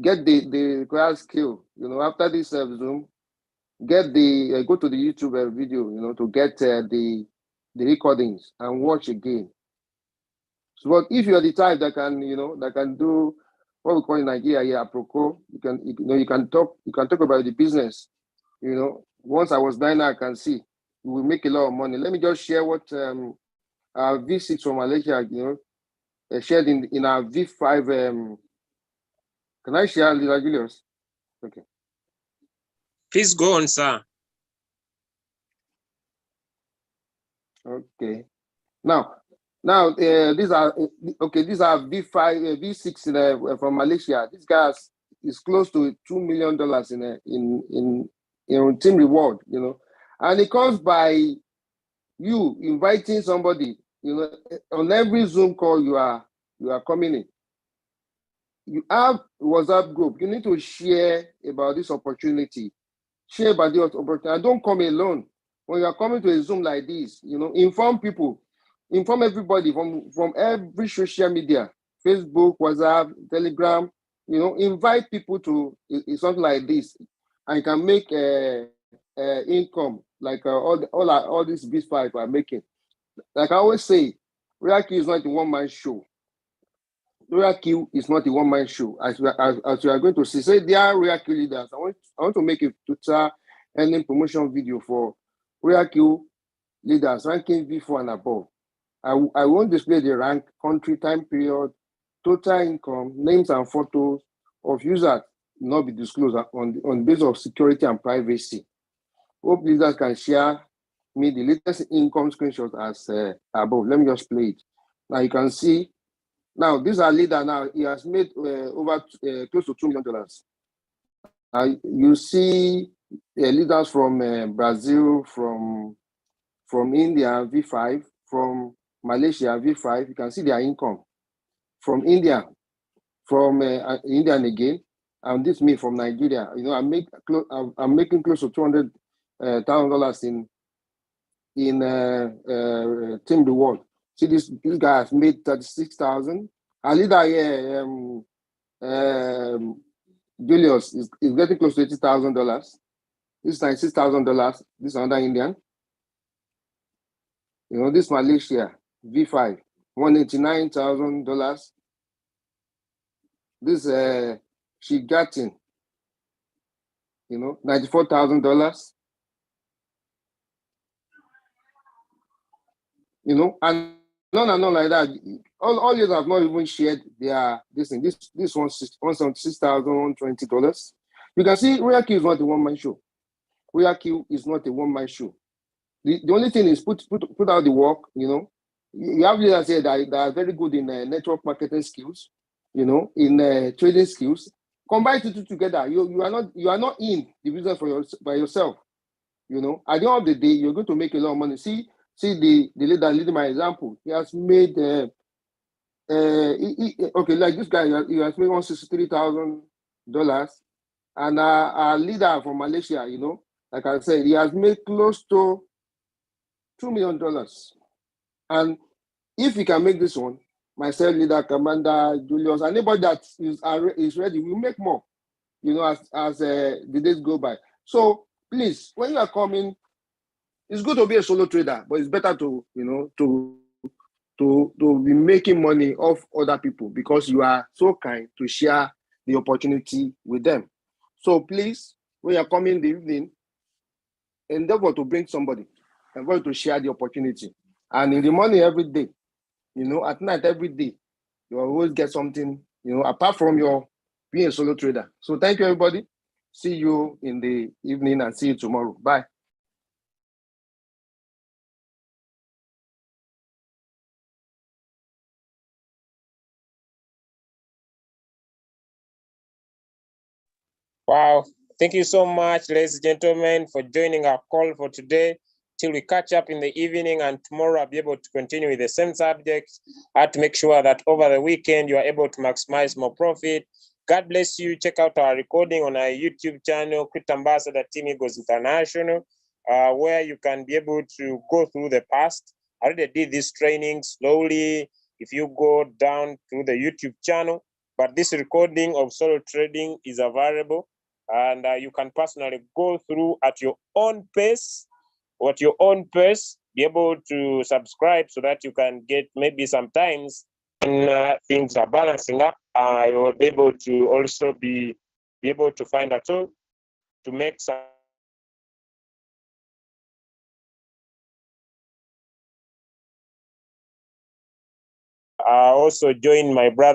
D: Get the required skill. After this Zoom, get go to the YouTube video, to get the recordings and watch again. So, but if you're the type that can, that can do what we call in Nigeria, apropos, you can talk about the business. Once I was done, I can see we will make a lot of money. Let me just share what our V6 from Malaysia, shared in our V5. Can I share, Leader Julius? Okay.
A: Please go on, sir.
D: Okay. Now, these are V5, V6 from Malaysia. This guy is close to $2 million in team reward, and it comes by you inviting somebody, on every Zoom call you are coming in. You have WhatsApp group. You need to share about this opportunity. Share about the opportunity. And don't come alone. When you are coming to a Zoom like this, inform people, inform everybody from every social media, Facebook, WhatsApp, Telegram, invite people to something like this, and you can make income like all these B5 are making. Like I always say, Reaki is not a one-man show. Reaki is not a one-man show. As we are going to see, say they are Reaki leaders. I want to make a total ending promotion video for Reaki leaders ranking V4 and above. I won't display the rank, country, time period, total income, names and photos of users will not be disclosed on basis of security and privacy. Hope leaders can share me the latest income screenshots as above. Let me just play it. Now you can see. Now these are leader. Now he has made over close to $2 million. You see leaders from Brazil, from India V5, from Malaysia V5. You can see their income. From India, from Indian again, and this me from Nigeria. I'm making close to $200,000 in team reward. See this guy has made 36,000. Our leader here, Julius, is getting close to $80,000. This is $96,000. This is another Indian. This Malaysia V5, $189,000. This she got in, $94,000. And on like that. All you have not even shared their this thing. This one $176,120. You can see Reaki is not a one-man show. Reaki is not a one-man show. The only thing is put out the work. You have leaders here that are very good in network marketing skills. In trading skills. Combine the two together. You are not in the business by yourself. At the end of the day, you're going to make a lot of money. See the leader leading my example. He has made okay, like this guy, he has made $163,000, and our leader from Malaysia, like I said, he has made close to $2 million. And if he can make this one, myself, leader, commander, Julius, anybody that is ready, will make more. As the days go by. So please, when you are coming, it's good to be a solo trader, but it's better to be making money off other people because you are so kind to share the opportunity with them. So please, when you are coming in the evening, endeavor to bring somebody, endeavor to share the opportunity. And in the morning every day, at night every day, you always get something, apart from your being a solo trader. So thank you, everybody. See you in the evening and see you tomorrow. Bye.
A: Wow. Thank you so much, ladies and gentlemen, for joining our call for today. Till we catch up in the evening, and tomorrow I'll be able to continue with the same subjects. I have to make sure that over the weekend you are able to maximize more profit. God bless you. Check out our recording on our YouTube channel, Crypto Ambassador Team Eagles International, where you can be able to go through the past. I already did this training slowly. If you go down to the YouTube channel, but this recording of solo trading is available, and you can personally go through at your own pace. Be able to subscribe so that you can get maybe sometimes when things are balancing up, I will be able to also be able to find a tool to make some also join my brother